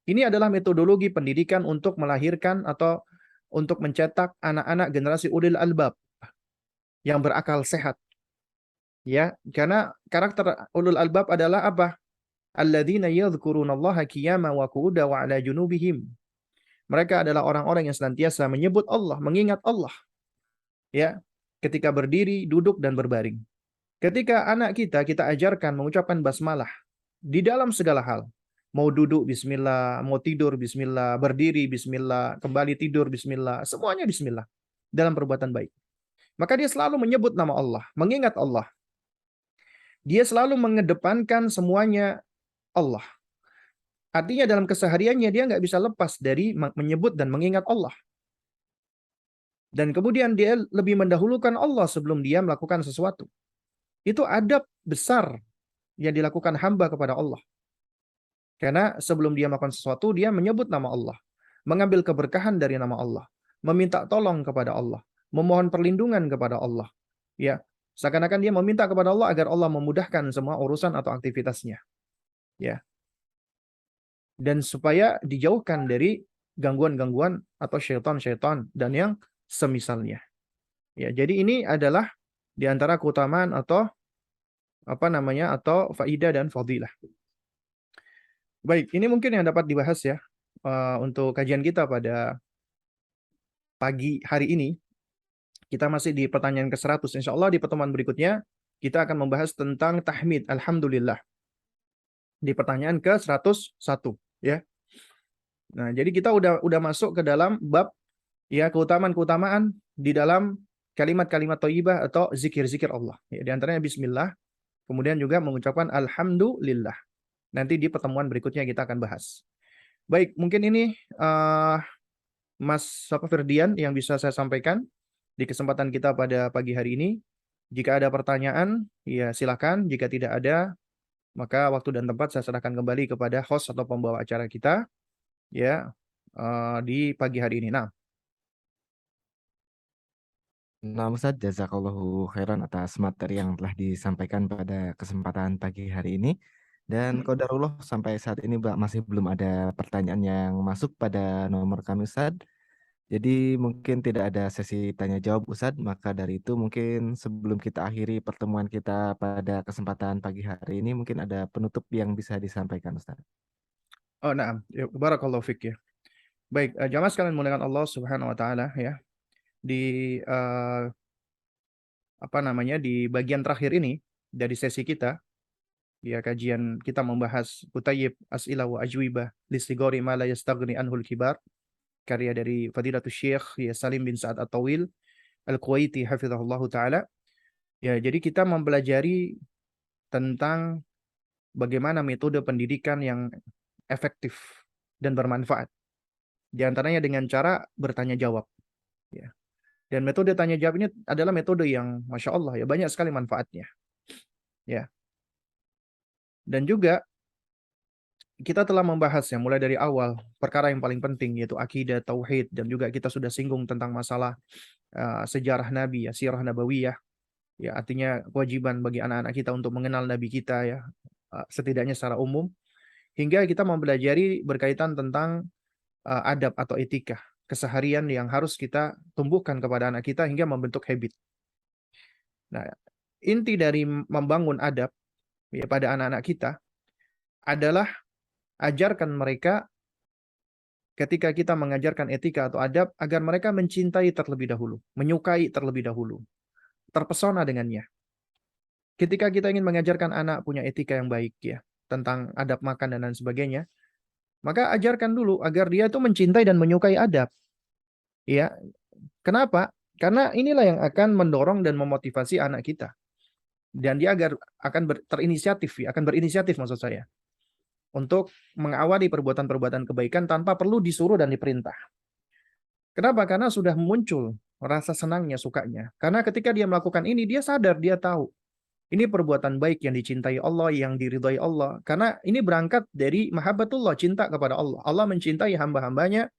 Ini adalah metodologi pendidikan untuk melahirkan atau untuk mencetak anak-anak generasi ulil albab yang berakal sehat. Ya, karena karakter ulul albab adalah apa? Alladzina yadhkurunallaha qiyaman wa qu'udan wa 'ala junubihim. Mereka adalah orang-orang yang senantiasa menyebut Allah, mengingat Allah, ya, ketika berdiri, duduk dan berbaring. Ketika anak kita ajarkan mengucapkan basmalah di dalam segala hal. Mau duduk bismillah, mau tidur bismillah, berdiri bismillah, kembali tidur bismillah, semuanya bismillah dalam perbuatan baik. Maka dia selalu menyebut nama Allah, mengingat Allah. Dia selalu mengedepankan semuanya Allah. Artinya dalam kesehariannya dia nggak bisa lepas dari menyebut dan mengingat Allah. Dan kemudian dia lebih mendahulukan Allah sebelum dia melakukan sesuatu. Itu adab besar yang dilakukan hamba kepada Allah. Karena sebelum dia melakukan sesuatu, dia menyebut nama Allah. Mengambil keberkahan dari nama Allah. Meminta tolong kepada Allah. Memohon perlindungan kepada Allah. Ya, seakan-akan dia meminta kepada Allah agar Allah memudahkan semua urusan atau aktivitasnya. Ya. Dan supaya dijauhkan dari gangguan-gangguan atau syaitan-syaitan dan yang semisalnya. Ya, jadi ini adalah di antara keutamaan atau atau faidah dan fadilah. Baik, ini mungkin yang dapat dibahas ya untuk kajian kita pada pagi hari ini. Kita masih di pertanyaan ke-100. Insya Allah di pertemuan berikutnya kita akan membahas tentang tahmid. Alhamdulillah. Di pertanyaan ke-101. Ya. Nah, jadi kita udah masuk ke dalam bab ya keutamaan-keutamaan di dalam kalimat-kalimat thayyibah atau zikir-zikir Allah. Ya, di antaranya bismillah, kemudian juga mengucapkan alhamdulillah. Nanti di pertemuan berikutnya kita akan bahas. Baik, mungkin ini Mas Ferdian yang bisa saya sampaikan di kesempatan kita pada pagi hari ini. Jika ada pertanyaan, ya silakan. Jika tidak ada, maka waktu dan tempat saya serahkan kembali kepada host atau pembawa acara kita ya di pagi hari ini. Nah, Nah, Ustaz, jazakallahu khairan atas materi yang telah disampaikan pada kesempatan pagi hari ini. Dan qadarullah sampai saat ini masih belum ada pertanyaan yang masuk pada nomor kami, Ustaz. Jadi mungkin tidak ada sesi tanya jawab, Ustaz. Maka dari itu mungkin sebelum kita akhiri pertemuan kita pada kesempatan pagi hari ini, mungkin ada penutup yang bisa disampaikan, Ustaz. oh nah, ya, barakallahu fik ya. Baik, jamaah sekalian muliakan Allah Subhanahu wa taala ya. Di di bagian terakhir ini dari sesi kita ya kajian kita membahas Kutayyib As'ilah wa Ajwibah Listigori ma la yastaghni anhul kibar karya dari Fadilatul Syekh ya Salim bin Sa'ad At-Tawil Al-Kuwaiti hafizahullah taala. Ya, jadi kita mempelajari tentang bagaimana metode pendidikan yang efektif dan bermanfaat. Di antaranya dengan cara bertanya jawab. Ya. Dan metode tanya jawab ini adalah metode yang Masya Allah ya banyak sekali manfaatnya. Ya. Dan juga kita telah membahasnya mulai dari awal perkara yang paling penting yaitu akidah, tauhid dan juga kita sudah singgung tentang masalah sejarah Nabi ya, sirah nabawiyah. Ya, artinya kewajiban bagi anak-anak kita untuk mengenal Nabi kita ya, setidaknya secara umum. Hingga kita mempelajari berkaitan tentang adab atau etika, keseharian yang harus kita tumbuhkan kepada anak kita hingga membentuk habit. Nah, inti dari membangun adab ya pada anak-anak kita adalah ajarkan mereka ketika kita mengajarkan etika atau adab agar mereka mencintai terlebih dahulu, menyukai terlebih dahulu, terpesona dengannya. Ketika kita ingin mengajarkan anak punya etika yang baik ya, tentang adab makan dan lain sebagainya, maka ajarkan dulu agar dia itu mencintai dan menyukai adab. Ya, kenapa? Karena inilah yang akan mendorong dan memotivasi anak kita. Dan dia akan terinisiatif, ya, akan berinisiatif maksud saya. Untuk mengawali perbuatan-perbuatan kebaikan tanpa perlu disuruh dan diperintah. Kenapa? Karena sudah muncul rasa senangnya, sukanya. Karena ketika dia melakukan ini, dia sadar, dia tahu. Ini perbuatan baik yang dicintai Allah, yang diridhai Allah. Karena ini berangkat dari mahabbatullah, cinta kepada Allah. Allah mencintai hamba-hambanya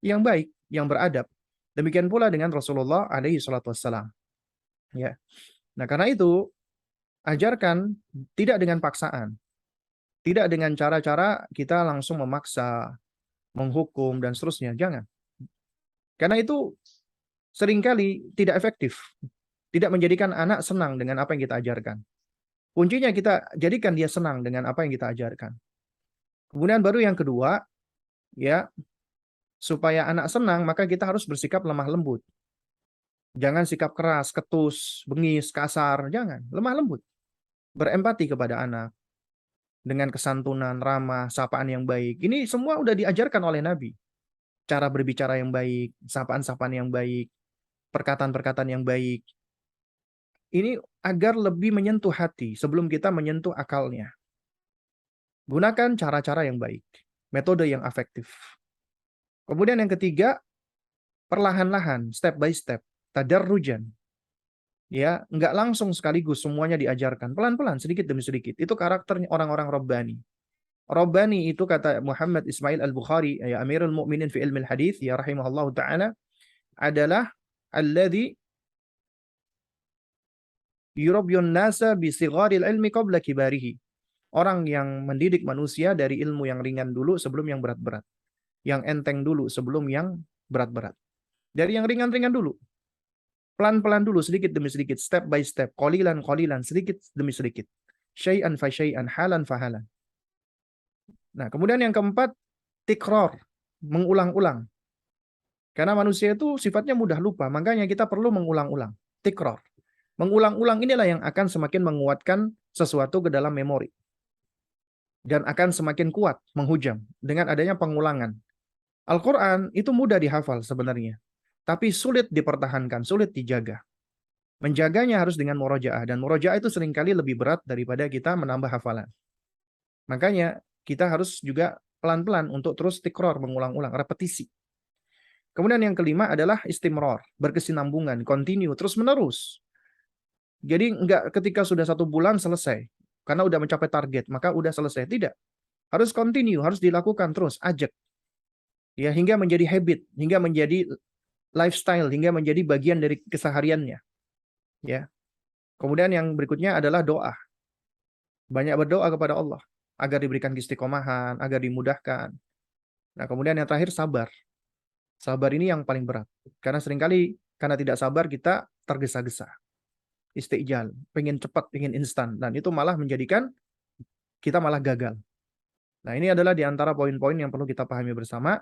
yang baik, yang beradab. Demikian pula dengan Rasulullah alaihi salatu wassalam. Ya. Nah, karena itu ajarkan tidak dengan paksaan. Tidak dengan cara-cara kita langsung memaksa, menghukum dan seterusnya. Jangan. Karena itu seringkali tidak efektif. Tidak menjadikan anak senang dengan apa yang kita ajarkan. Kuncinya kita jadikan dia senang dengan apa yang kita ajarkan. Kemudian baru yang kedua, ya, supaya anak senang, maka kita harus bersikap lemah lembut. Jangan sikap keras, ketus, bengis, kasar. Jangan. Lemah lembut. Berempati kepada anak. Dengan kesantunan, ramah, sapaan yang baik. Ini semua udah diajarkan oleh Nabi. Cara berbicara yang baik, sapaan-sapaan yang baik, perkataan-perkataan yang baik. Ini agar lebih menyentuh hati sebelum kita menyentuh akalnya. Gunakan cara-cara yang baik. Metode yang efektif. Kemudian yang ketiga, perlahan-lahan, step by step. Tadarrujan. Ya, nggak langsung sekaligus semuanya diajarkan. Pelan-pelan, sedikit demi sedikit. Itu karakternya orang-orang Rabbani. Rabbani itu kata Muhammad Ismail Al-Bukhari, ya Amirul Mukminin fi ilmi hadis, ya rahimahullah ta'ala, adalah alladhi yurabyun nasa bi sigharil ilmi qabla kibarihi. Orang yang mendidik manusia dari ilmu yang ringan dulu sebelum yang berat-berat. Yang enteng dulu sebelum yang berat-berat. Dari yang ringan-ringan dulu. Pelan-pelan dulu, sedikit demi sedikit, step by step, qalilan, sedikit demi sedikit. Syai'an fa syai'an, halan fa halan. Nah, kemudian yang keempat, tikror, mengulang-ulang. Karena manusia itu sifatnya mudah lupa, makanya kita perlu mengulang-ulang. Tikror. Mengulang-ulang inilah yang akan semakin menguatkan sesuatu ke dalam memori. Dan akan semakin kuat menghujam dengan adanya pengulangan. Al-Quran itu mudah dihafal sebenarnya. Tapi sulit dipertahankan, sulit dijaga. Menjaganya harus dengan murojaah. Dan murojaah itu seringkali lebih berat daripada kita menambah hafalan. Makanya kita harus juga pelan-pelan untuk terus tikror, mengulang-ulang, repetisi. Kemudian yang kelima adalah istimror, berkesinambungan, continue, terus-menerus. Jadi enggak ketika sudah 1 bulan selesai, karena udah mencapai target, maka udah selesai. Tidak. Harus continue, harus dilakukan terus, ajak. Ya, hingga menjadi habit, hingga menjadi lifestyle, hingga menjadi bagian dari kesehariannya. Ya. Kemudian yang berikutnya adalah doa. Banyak berdoa kepada Allah agar diberikan istiqomahan, agar dimudahkan. Nah, kemudian yang terakhir sabar. Sabar ini yang paling berat. Karena seringkali karena tidak sabar kita tergesa-gesa. Istijal, pengen cepat, pengen instan. Dan itu malah menjadikan kita malah gagal. Nah, ini adalah di antara poin-poin yang perlu kita pahami bersama.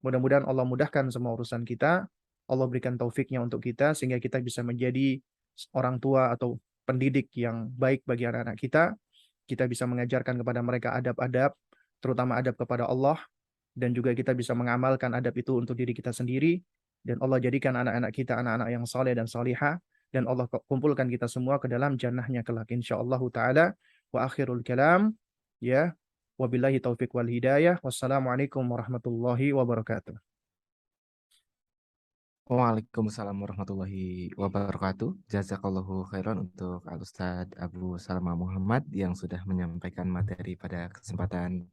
Mudah-mudahan Allah mudahkan semua urusan kita. Allah berikan taufiknya untuk kita sehingga kita bisa menjadi orang tua atau pendidik yang baik bagi anak-anak kita. Kita bisa mengajarkan kepada mereka adab-adab, terutama adab kepada Allah, dan juga kita bisa mengamalkan adab itu untuk diri kita sendiri, dan Allah jadikan anak-anak kita anak-anak yang saleh dan salihah, dan Allah kumpulkan kita semua ke dalam jannahnya kelak insyaallah taala. Wa akhirul kalam, ya, wabillahi taufik wal hidayah. Wassalamualaikum warahmatullahi wabarakatuh. Waalaikumsalam warahmatullahi wabarakatuh. Jazakallahu khairan untuk Al-Ustaz Abu Salma Muhammad yang sudah menyampaikan materi pada kesempatan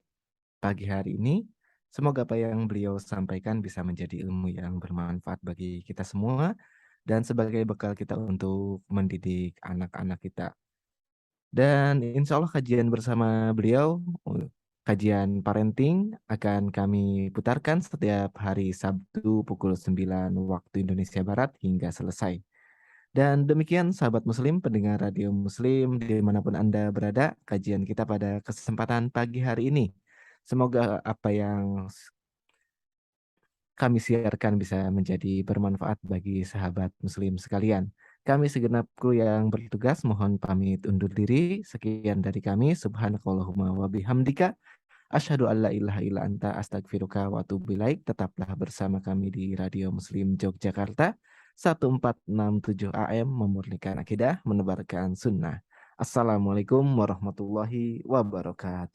pagi hari ini. Semoga apa yang beliau sampaikan bisa menjadi ilmu yang bermanfaat bagi kita semua dan sebagai bekal kita untuk mendidik anak-anak kita. Dan insya Allah kajian bersama beliau, kajian parenting akan kami putarkan setiap hari Sabtu pukul 9 waktu Indonesia Barat hingga selesai. Dan demikian sahabat muslim, pendengar radio muslim dimanapun Anda berada, kajian kita pada kesempatan pagi hari ini. Semoga apa yang kami siarkan bisa menjadi bermanfaat bagi sahabat muslim sekalian. Kami segenap kru yang bertugas mohon pamit undur diri. Sekian dari kami. Subhanakallahumma wa bihamdika. Asyhadu an la ilaha illa anta astagfiruka wa atubu ilaik. Tetaplah bersama kami di Radio Muslim Yogyakarta 1467 AM memurnikan akidah, menebarkan sunnah. Assalamualaikum warahmatullahi wabarakatuh.